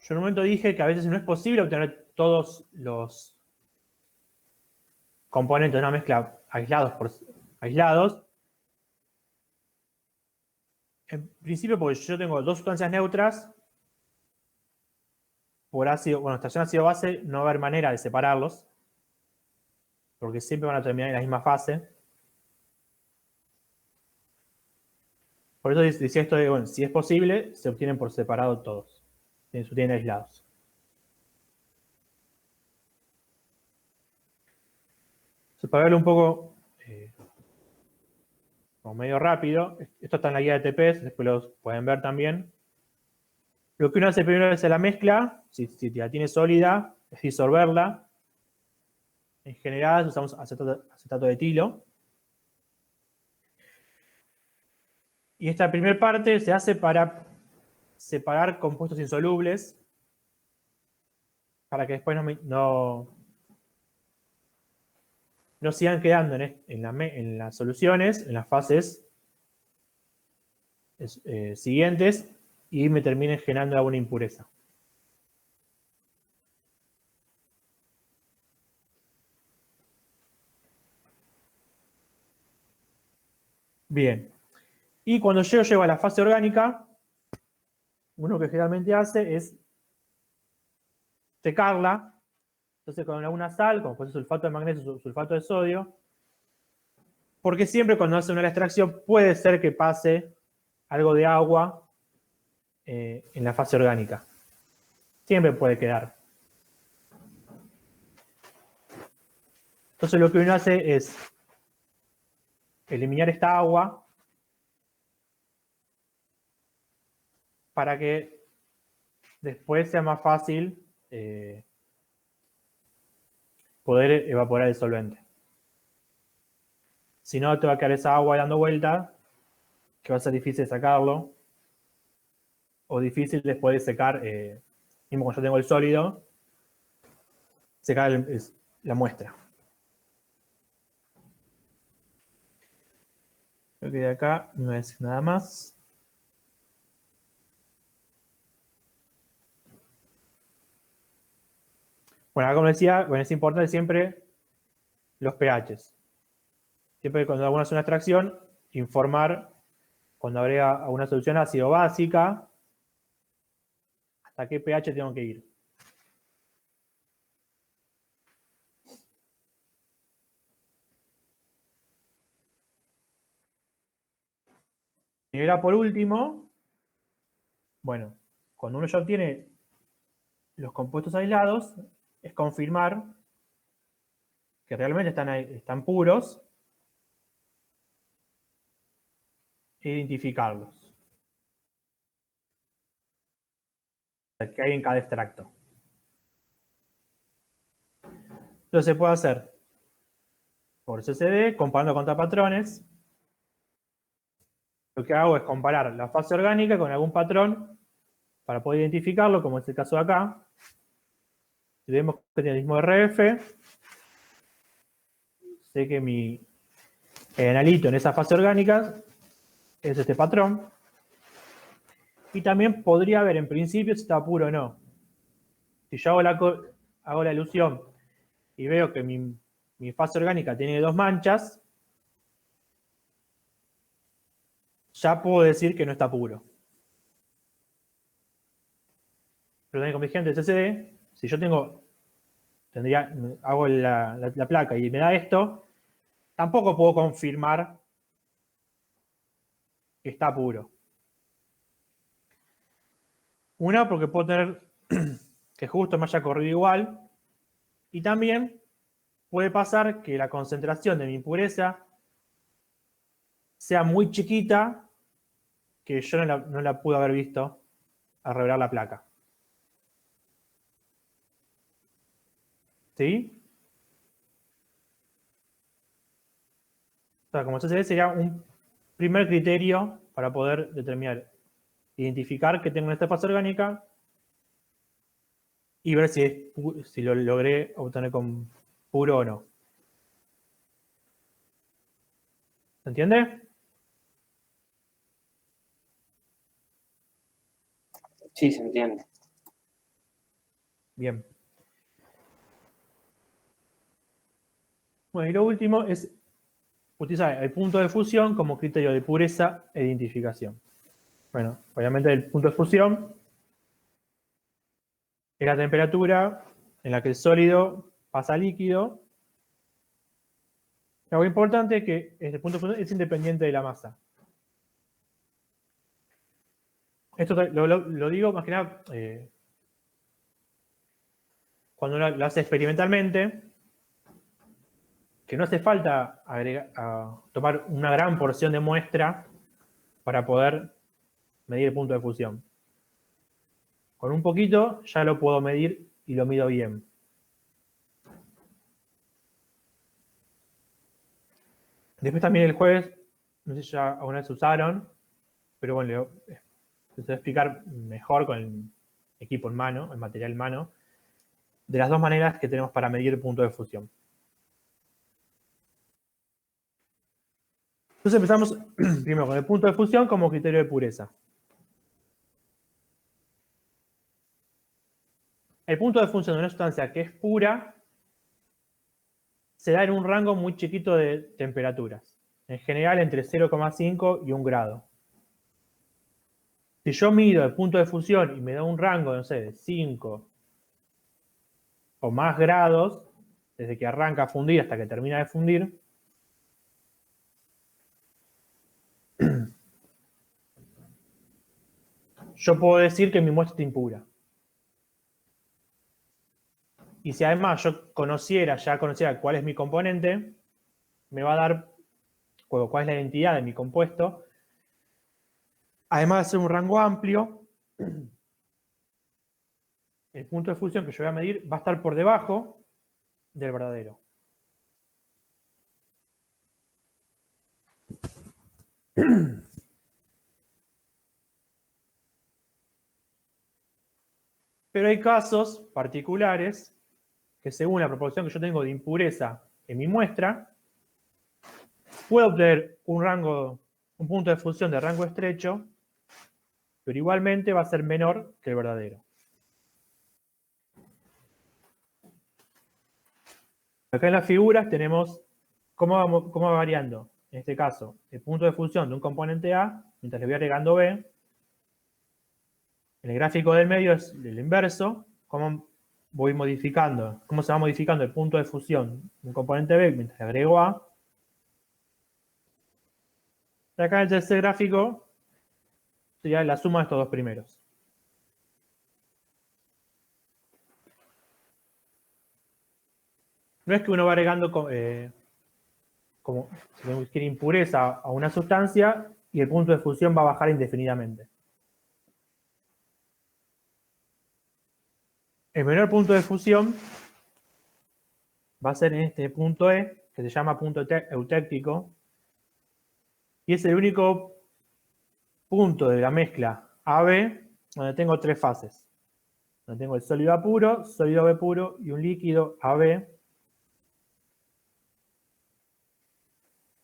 Yo en un momento dije que a veces no es posible obtener todos los componentes de una mezcla aislados. En principio, porque yo tengo dos sustancias neutras, por ácido, bueno, estación ácido-base, no va a haber manera de separarlos, porque siempre van a terminar en la misma fase. Por eso decía esto de, bueno, si es posible, se obtienen por separado todos, se obtienen aislados. Entonces, para verlo un poco como medio rápido, esto está en la guía de TPS, después los pueden ver también. Lo que uno hace primero es la mezcla, si la tiene sólida, es disolverla. En general usamos acetato de etilo. Y esta primera parte se hace para separar compuestos insolubles, para que después no sigan quedando en las soluciones, en las fases siguientes, y me terminen generando alguna impureza. Bien. Y cuando yo llego a la fase orgánica, uno que generalmente hace es secarla. Entonces con alguna sal, como puede ser sulfato de magnesio, sulfato de sodio, porque siempre cuando hace una extracción puede ser que pase algo de agua en la fase orgánica. Siempre puede quedar. Entonces lo que uno hace es eliminar esta agua para que después sea más fácil poder evaporar el solvente. Si no, te va a quedar esa agua dando vuelta, que va a ser difícil sacarlo, o difícil después de secar, mismo cuando yo tengo el sólido, secar la muestra. Creo que de acá no voy a decir nada más. Bueno, como decía, bueno, es importante siempre los pHs. Siempre que cuando uno hace una extracción, informar cuando agrega a una solución ácido básica hasta qué pH tengo que ir. Y ahora por último, bueno, cuando uno ya obtiene los compuestos aislados, es confirmar que realmente están puros e identificarlos. Que hay en cada extracto. Entonces se puede hacer por CCD, comparando contra patrones. Lo que hago es comparar la fase orgánica con algún patrón para poder identificarlo, como es el caso de acá. Si vemos que tiene el mismo RF, sé que el analito en esa fase orgánica es este patrón. Y también podría ver en principio si está puro o no. Si yo hago la ilusión y veo que mi fase orgánica tiene 2 manchas, ya puedo decir que no está puro. Pero también, como dije antes, el CCD, si yo hago la placa y me da esto, tampoco puedo confirmar que está puro. Una, porque puedo tener que justo me haya corrido igual. Y también puede pasar que la concentración de mi impureza sea muy chiquita, que yo no la pude haber visto al revelar la placa. ¿Sí? O sea, como se ve, sería un primer criterio para poder determinar, identificar que tengo esta fase orgánica y ver si lo logré obtener con puro o no. ¿Se entiende? Sí, se entiende. Bien. Bueno, y lo último es utilizar el punto de fusión como criterio de pureza e identificación. Bueno, obviamente el punto de fusión es la temperatura en la que el sólido pasa a líquido. Algo importante es que este punto de fusión es independiente de la masa. Esto lo digo más que nada cuando uno lo hace experimentalmente, que no hace falta tomar una gran porción de muestra para poder medir el punto de fusión. Con un poquito ya lo puedo medir y lo mido bien. Después también el jueves, no sé si ya alguna vez usaron, pero bueno, les voy a explicar mejor con el equipo en mano, el material en mano, de las dos maneras que tenemos para medir el punto de fusión. Entonces empezamos primero con el punto de fusión como criterio de pureza. El punto de fusión de una sustancia que es pura se da en un rango muy chiquito de temperaturas, en general entre 0,5 y 1 grado. Si yo mido el punto de fusión y me da un rango, no sé, de 5 o más grados, desde que arranca a fundir hasta que termina de fundir, yo puedo decir que mi muestra está impura. Y si además yo ya conociera cuál es mi componente, me va a dar cuál es la identidad de mi compuesto. Además de ser un rango amplio, el punto de fusión que yo voy a medir va a estar por debajo del verdadero. Pero hay casos particulares que según la proporción que yo tengo de impureza en mi muestra, puedo obtener un punto de fusión de rango estrecho, pero igualmente va a ser menor que el verdadero. Acá en las figuras tenemos cómo va variando, en este caso, el punto de fusión de un componente A, mientras le voy agregando B. En el gráfico del medio es el inverso, cómo voy modificando, cómo se va modificando el punto de fusión de un componente B mientras le agrego A. Y acá en el tercer gráfico sería la suma de estos dos primeros. No es que uno va agregando como si quiere impureza a una sustancia y el punto de fusión va a bajar indefinidamente. El menor punto de fusión va a ser en este punto E, que se llama punto eutéctico, y es el único punto de la mezcla AB donde tengo tres fases. Donde tengo el sólido A puro, sólido B puro y un líquido AB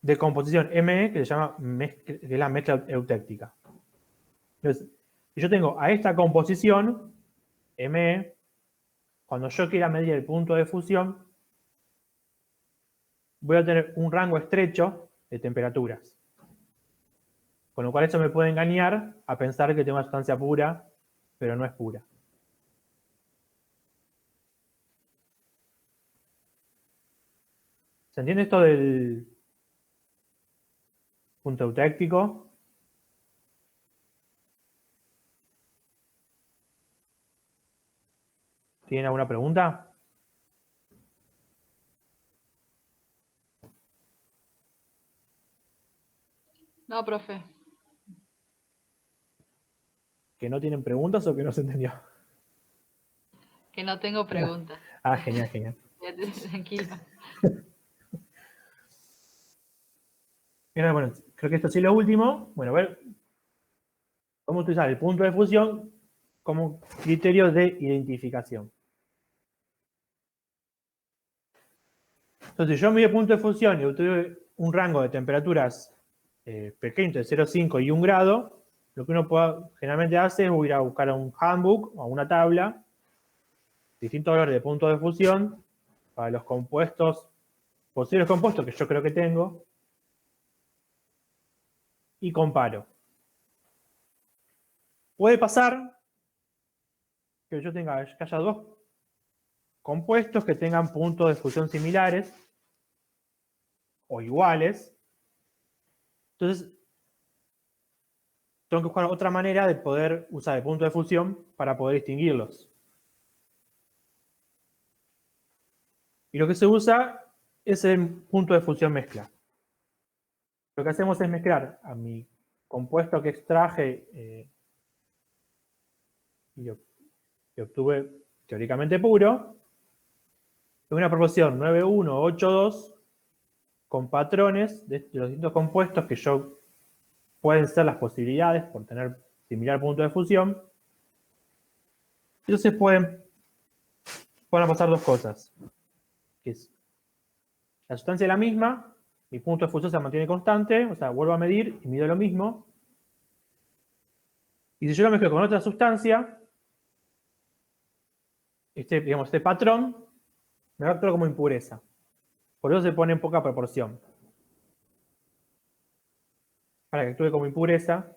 de composición ME, que se llama que es la mezcla eutéctica. Entonces, si yo tengo a esta composición, ME, cuando yo quiera medir el punto de fusión, voy a tener un rango estrecho de temperaturas. Con lo cual eso me puede engañar a pensar que tengo una sustancia pura, pero no es pura. ¿Se entiende esto del punto eutéctico? ¿Tienen alguna pregunta? No, profe. ¿Que no tienen preguntas o que no se entendió? Que no tengo preguntas. Ah, genial, genial. Tranquilo. Bueno, creo que esto sí es lo último. Bueno, a ver cómo utilizar el punto de fusión como criterio de identificación. Entonces, si yo mido el punto de fusión y utilizo un rango de temperaturas pequeño, de 0,5 y 1 grado, lo que uno generalmente hace es ir a buscar un handbook o una tabla, distintos valores de punto de fusión para los compuestos, posibles compuestos que yo creo que tengo, y comparo. Puede pasar que que haya dos compuestos que tengan puntos de fusión similares o iguales. Entonces, tengo que buscar otra manera de poder usar el punto de fusión para poder distinguirlos. Y lo que se usa es el punto de fusión mezcla. Lo que hacemos es mezclar a mi compuesto que extraje y que obtuve teóricamente puro, es una proporción 9,1, 8,2 con patrones de los distintos compuestos que yo pueden ser las posibilidades por tener similar punto de fusión. Entonces pueden pasar dos cosas. Que es, la sustancia es la misma, mi punto de fusión se mantiene constante, o sea, vuelvo a medir y mido lo mismo. Y si yo lo mezclo con otra sustancia, este patrón me va a actuar como impureza. Por eso se pone en poca proporción. Para que actúe como impureza.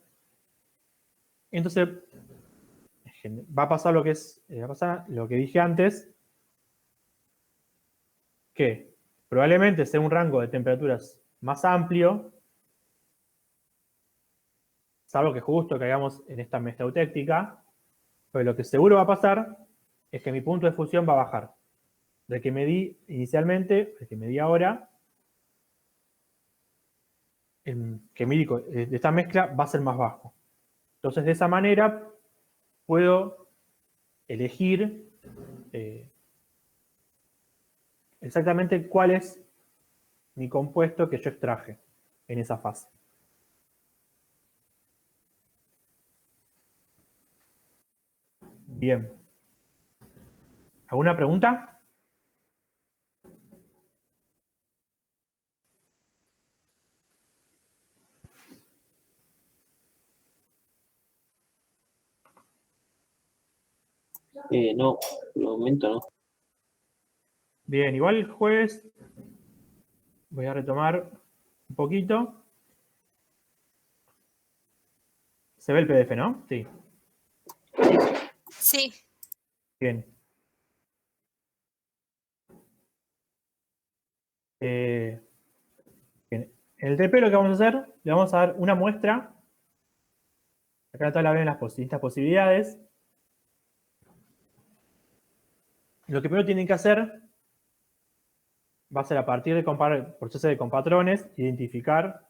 Entonces, va a pasar va a pasar lo que dije antes, que probablemente sea un rango de temperaturas más amplio, salvo que justo caigamos en esta mezcla eutéctica, pero lo que seguro va a pasar es que mi punto de fusión va a bajar. Del que medí inicialmente, el que medí ahora, el que medí de esta mezcla va a ser más bajo. Entonces, de esa manera, puedo elegir exactamente cuál es mi compuesto que yo extraje en esa fase. Bien. ¿Alguna pregunta? No, por el momento no. Bien, igual el jueves voy a retomar un poquito. ¿Se ve el PDF, no? Sí. Sí. Bien. Bien. En el TP lo que vamos a hacer, le vamos a dar una muestra. Acá está la ven las distintas posibilidades. Lo que primero tienen que hacer va a ser a partir de comparar, proceso de compatrones, identificar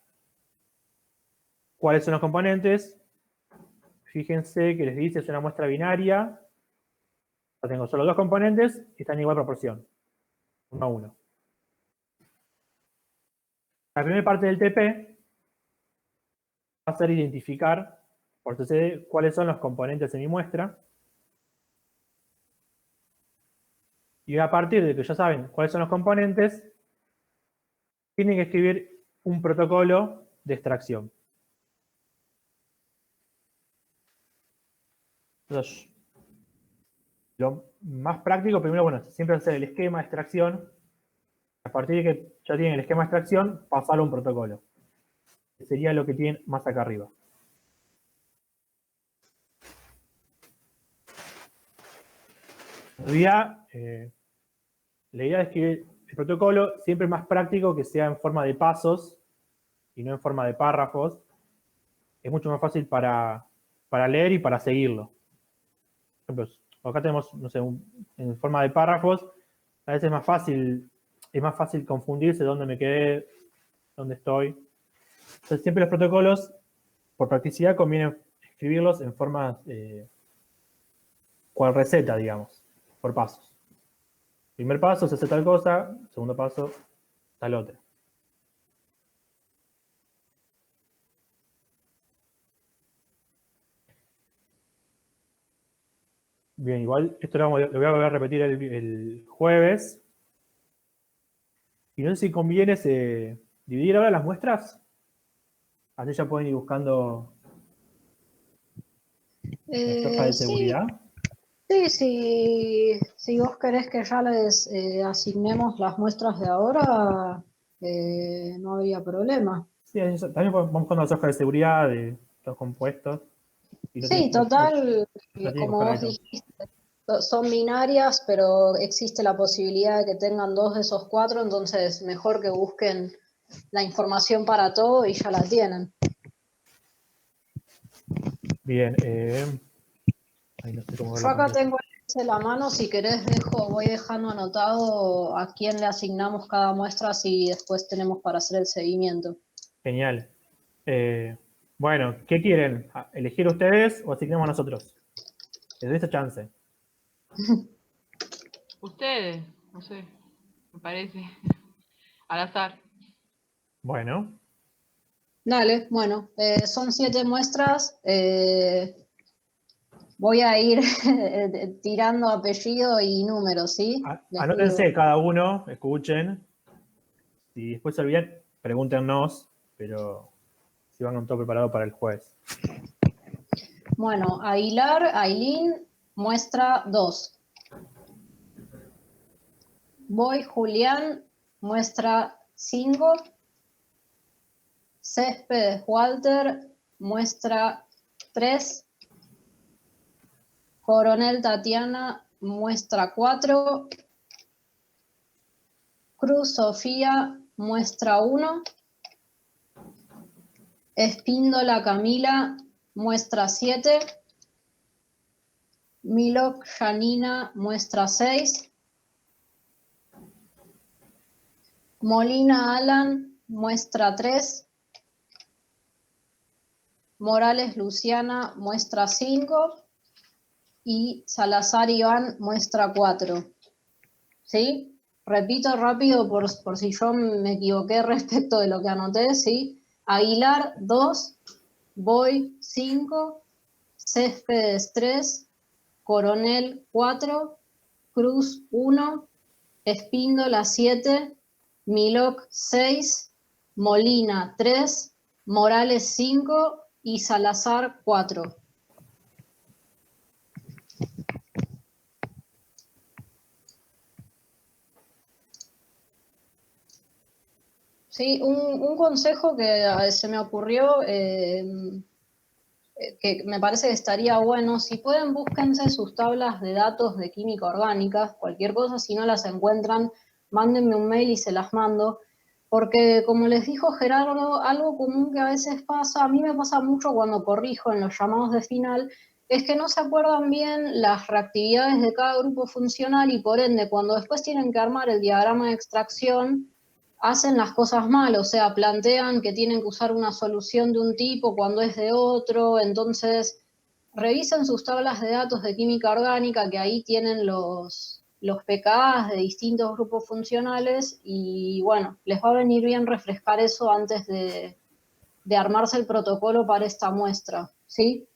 cuáles son los componentes. Fíjense que les dice es una muestra binaria. Yo tengo solo dos componentes y están en igual proporción. 1 a 1. La primera parte del TP va a ser identificar por CCD cuáles son los componentes de mi muestra. Y a partir de que ya saben cuáles son los componentes, tienen que escribir un protocolo de extracción. Entonces, lo más práctico, primero, bueno, siempre hacer el esquema de extracción. A partir de que ya tienen el esquema de extracción, pasarlo a un protocolo. Que sería lo que tienen más acá arriba. La idea es que el protocolo siempre es más práctico que sea en forma de pasos y no en forma de párrafos. Es mucho más fácil para leer y para seguirlo. Por ejemplo, acá tenemos, no sé, en forma de párrafos, a veces es más fácil confundirse dónde me quedé, dónde estoy. Entonces siempre los protocolos, por practicidad, conviene escribirlos en forma cual receta, digamos, por pasos. Primer paso se hace tal cosa, segundo paso, tal otra. Bien, igual esto lo voy a volver a repetir el jueves. Y no sé si conviene dividir ahora las muestras. Así ya pueden ir buscando las cajas de seguridad. Sí, si vos querés que ya les asignemos las muestras de ahora, no habría problema. Sí, también vamos buscando las hojas de seguridad de los compuestos. Sí, total, como vos eso. dijiste, son binarias, pero existe la posibilidad de que tengan dos de esos cuatro, entonces mejor que busquen la información para todo y ya la tienen. Bien, ahí no sé cómo Yo acá tengo el la mano, si querés voy dejando anotado a quién le asignamos cada muestra, si después tenemos para hacer el seguimiento. Genial. Bueno, ¿qué quieren? ¿Elegir ustedes o asignemos nosotros? Les doy esta chance. Ustedes, no sé, me parece. Al azar. Bueno, Dale, bueno, son 7 muestras. Voy a ir tirando apellido y número, ¿sí? Les anótense digo. cada uno, escuchen. Si después se olvidan, pregúntenos, pero si van con todo preparado para el juez. Bueno, Aguilar, Ailín, muestra 2. Boy, Julián, muestra 5. Céspedes, Walter, muestra 3. Coronel, Tatiana, muestra 4. Cruz, Sofía, muestra 1. Espíndola, Camila, muestra 7. Milok, Janina, muestra 6. Molina, Alan, muestra 3. Morales, Luciana, muestra 5. Y Salazar, Iván, muestra 4. ¿Sí? Repito rápido por si yo me equivoqué respecto de lo que anoté, ¿sí? Aguilar, 2. Boy, 5. Céspedes, 3. Coronel, 4. Cruz, 1. Espíndola, 7. Milok, 6. Molina, 3. Morales, 5. Y Salazar, 4. Sí, un consejo que se me ocurrió, que me parece que estaría bueno, si pueden búsquense sus tablas de datos de química orgánica, cualquier cosa, si no las encuentran, mándenme un mail y se las mando, porque como les dijo Gerardo, algo común que a veces pasa, a mí me pasa mucho cuando corrijo en los llamados de final, es que no se acuerdan bien las reactividades de cada grupo funcional y por ende, cuando después tienen que armar el diagrama de extracción, hacen las cosas mal, o sea, plantean que tienen que usar una solución de un tipo cuando es de otro, entonces revisen sus tablas de datos de química orgánica, que ahí tienen los pKa de distintos grupos funcionales, y bueno, les va a venir bien refrescar eso antes de armarse el protocolo para esta muestra, ¿sí?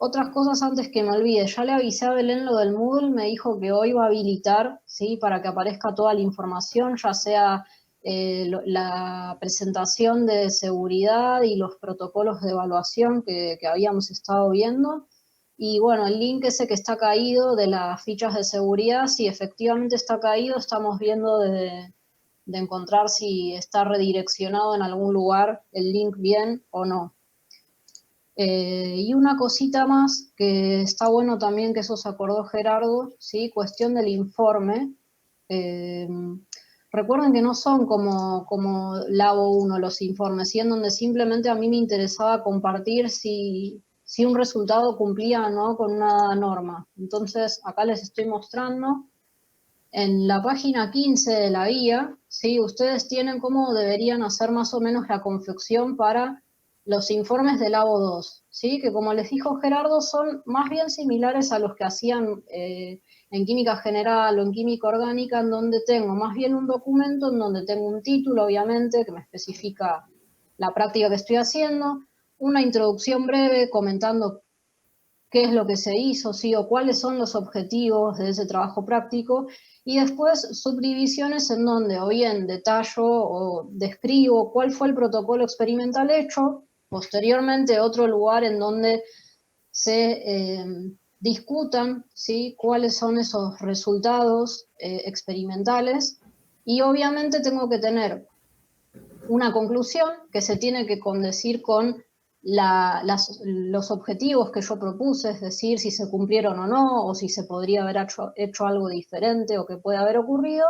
Otras cosas antes que me olvide, ya le avisé a Belén lo del Moodle, me dijo que hoy va a habilitar, ¿sí? Para que aparezca toda la información, ya sea la presentación de seguridad y los protocolos de evaluación que habíamos estado viendo. Y bueno, el link ese que está caído de las fichas de seguridad, si efectivamente está caído, estamos viendo de encontrar si está redireccionado en algún lugar el link bien o no. Y una cosita más que está bueno también, que eso se acordó Gerardo, ¿sí? Cuestión del informe. Recuerden que no son como Labo 1 los informes, ¿sí? En donde simplemente a mí me interesaba compartir si un resultado cumplía o no con una norma. Entonces, acá les estoy mostrando. En la página 15 de la guía, ¿sí? Ustedes tienen cómo deberían hacer más o menos la confección para los informes del Labo 2, ¿sí? Que como les dijo Gerardo, son más bien similares a los que hacían en química general o en química orgánica, en donde tengo más bien un documento, en donde tengo un título, obviamente, que me especifica la práctica que estoy haciendo, una introducción breve comentando qué es lo que se hizo, ¿sí? O cuáles son los objetivos de ese trabajo práctico, y después subdivisiones en donde o bien detallo o describo cuál fue el protocolo experimental hecho, posteriormente otro lugar en donde se discutan, ¿sí? Cuáles son esos resultados experimentales, y obviamente tengo que tener una conclusión que se tiene que condecir con los objetivos que yo propuse, es decir, si se cumplieron o no, o si se podría haber hecho algo diferente o que puede haber ocurrido.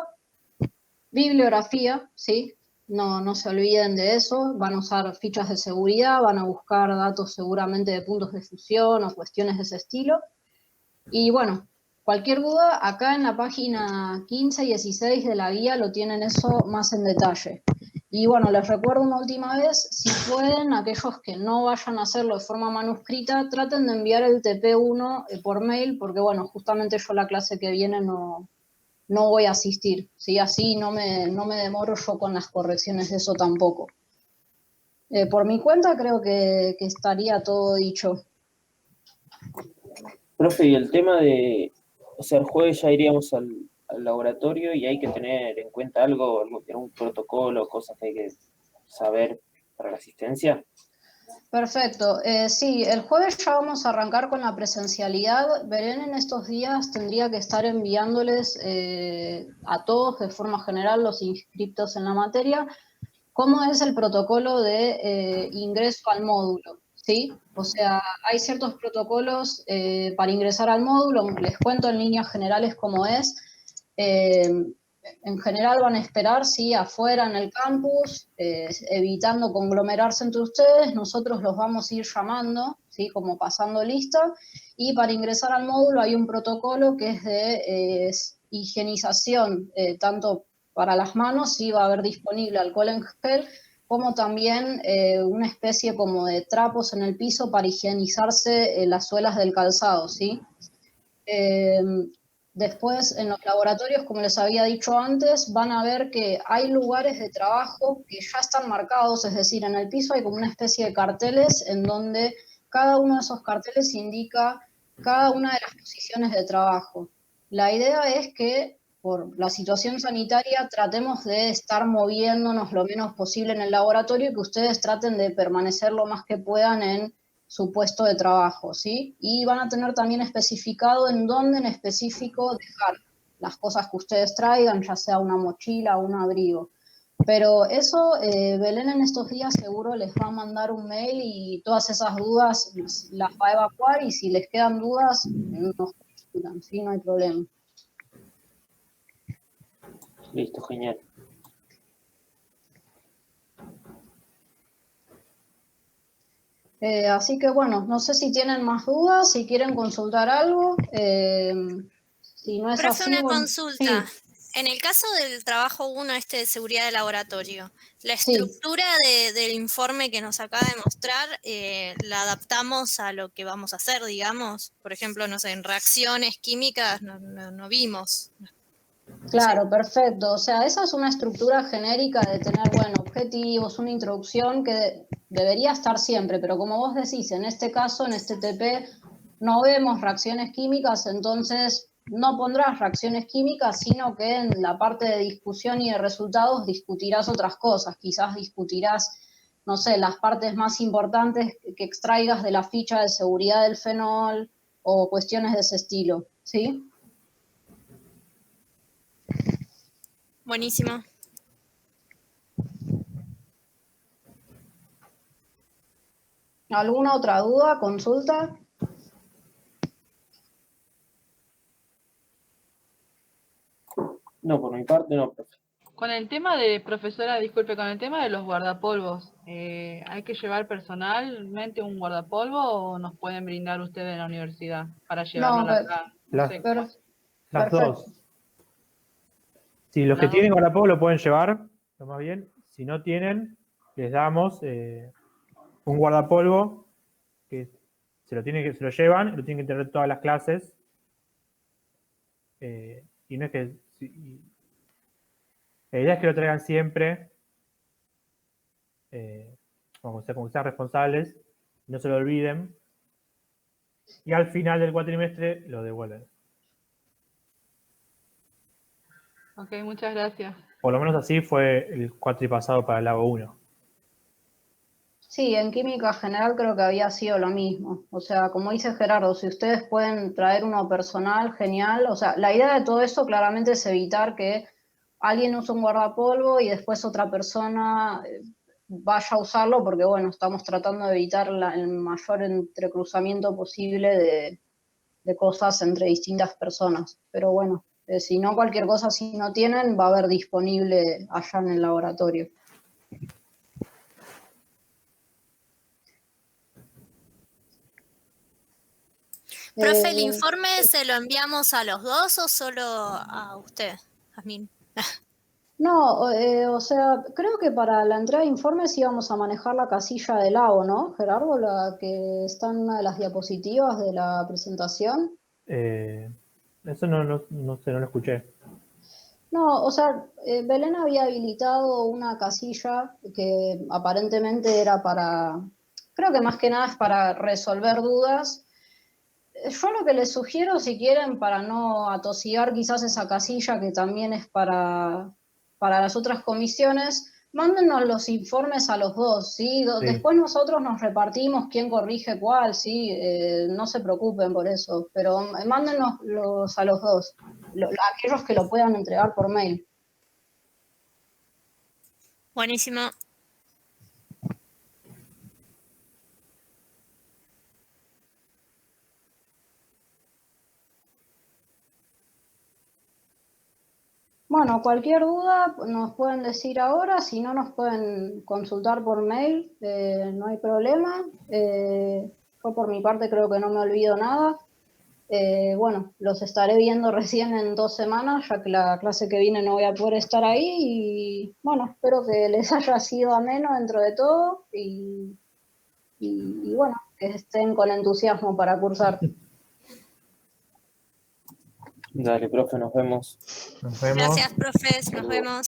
Bibliografía, ¿sí? No se olviden de eso, van a usar fichas de seguridad, van a buscar datos seguramente de puntos de fusión o cuestiones de ese estilo. Y bueno, cualquier duda, acá en la página 15 y 16 de la guía lo tienen eso más en detalle. Y bueno, les recuerdo una última vez, si pueden, aquellos que no vayan a hacerlo de forma manuscrita, traten de enviar el TP1 por mail, porque bueno, justamente yo la clase que viene no voy a asistir, ¿sí? Así no me demoro yo con las correcciones de eso tampoco. Por mi cuenta creo que estaría todo dicho. Profe, y el tema de, o sea, el jueves ya iríamos al laboratorio y hay que tener en cuenta algún protocolo, cosas que hay que saber para la asistencia. Perfecto. Sí, el jueves ya vamos a arrancar con la presencialidad. Belén en estos días tendría que estar enviándoles a todos de forma general, los inscriptos en la materia, cómo es el protocolo de ingreso al módulo, ¿sí? O sea, hay ciertos protocolos para ingresar al módulo, les cuento en líneas generales cómo es. En general van a esperar, sí, afuera en el campus, evitando conglomerarse entre ustedes, nosotros los vamos a ir llamando, ¿sí? Como pasando lista, y para ingresar al módulo hay un protocolo que es de higienización, tanto para las manos, sí va a haber disponible alcohol en gel, como también una especie como de trapos en el piso para higienizarse las suelas del calzado, ¿sí? Después, en los laboratorios, como les había dicho antes, van a ver que hay lugares de trabajo que ya están marcados, es decir, en el piso hay como una especie de carteles en donde cada uno de esos carteles indica cada una de las posiciones de trabajo. La idea es que, por la situación sanitaria, tratemos de estar moviéndonos lo menos posible en el laboratorio y que ustedes traten de permanecer lo más que puedan en su puesto de trabajo, ¿sí? Y van a tener también especificado en dónde en específico dejar las cosas que ustedes traigan, ya sea una mochila o un abrigo. Pero eso, Belén en estos días seguro les va a mandar un mail y todas esas dudas las va a evacuar y si les quedan dudas, nos consultan, ¿sí? No hay problema. Listo, genial. Así que bueno, no sé si tienen más dudas, si quieren consultar algo. Si no es Profe, así, una bueno, consulta. sí, En el caso del trabajo 1, de seguridad de laboratorio, la sí. estructura del informe que nos acaba de mostrar, ¿la adaptamos a lo que vamos a hacer, digamos? Por ejemplo, no sé, en reacciones químicas no vimos. Claro, perfecto. O sea, esa es una estructura genérica de tener, bueno, objetivos, una introducción que debería estar siempre, pero como vos decís, en este caso, en este TP, no vemos reacciones químicas, entonces no pondrás reacciones químicas, sino que en la parte de discusión y de resultados discutirás otras cosas. Quizás discutirás, no sé, las partes más importantes que extraigas de la ficha de seguridad del fenol o cuestiones de ese estilo, ¿sí? Buenísimo. ¿Alguna otra duda, consulta? No, por mi parte no, profe. Con el tema de, profesora, disculpe, con el tema de los guardapolvos, ¿hay que llevar personalmente un guardapolvo o nos pueden brindar ustedes en la universidad para llevarlo No, a la casa? No sé cómo es. Las perfecto. dos. Si los que Las dos. tienen guardapolvo lo pueden llevar, lo más bien. Si no tienen, les damos un guardapolvo que se lo llevan, lo tienen que tener todas las clases. Y no es que. La idea es que lo traigan siempre, como que sean responsables, no se lo olviden. Y al final del cuatrimestre lo devuelven. Ok, muchas gracias. Por lo menos así fue el cuatripasado para el lago 1. Sí, en química general creo que había sido lo mismo. O sea, como dice Gerardo, si ustedes pueden traer uno personal, genial. O sea, la idea de todo esto claramente es evitar que alguien use un guardapolvo y después otra persona vaya a usarlo, porque bueno, estamos tratando de evitar el mayor entrecruzamiento posible de cosas entre distintas personas. Pero bueno, si no cualquier cosa, si no tienen, va a haber disponible allá en el laboratorio. Profe, ¿el informe se lo enviamos a los dos o solo a usted, Jazmín? No, o sea, creo que para la entrega de informes íbamos a manejar la casilla del lago, ¿no, Gerardo? La que está en una de las diapositivas de la presentación. Eso no sé, no lo escuché. No, o sea, Belén había habilitado una casilla que aparentemente era para, creo que más que nada es para resolver dudas. Yo lo que les sugiero, si quieren, para no atosigar quizás esa casilla que también es para las otras comisiones, mándenos los informes a los dos, ¿sí? Sí. Después nosotros nos repartimos quién corrige cuál, ¿sí? No se preocupen por eso, pero mándenos a los dos, aquellos que lo puedan entregar por mail. Buenísimo. Bueno, cualquier duda nos pueden decir ahora, si no nos pueden consultar por mail, no hay problema. Yo por mi parte creo que no me olvido nada. Bueno, los estaré viendo recién en 2 semanas, ya que la clase que viene no voy a poder estar ahí. Y bueno, espero que les haya sido ameno dentro de todo y bueno, que estén con entusiasmo para cursar. Dale, profe, nos vemos. Nos vemos. Gracias, profes. Nos vemos.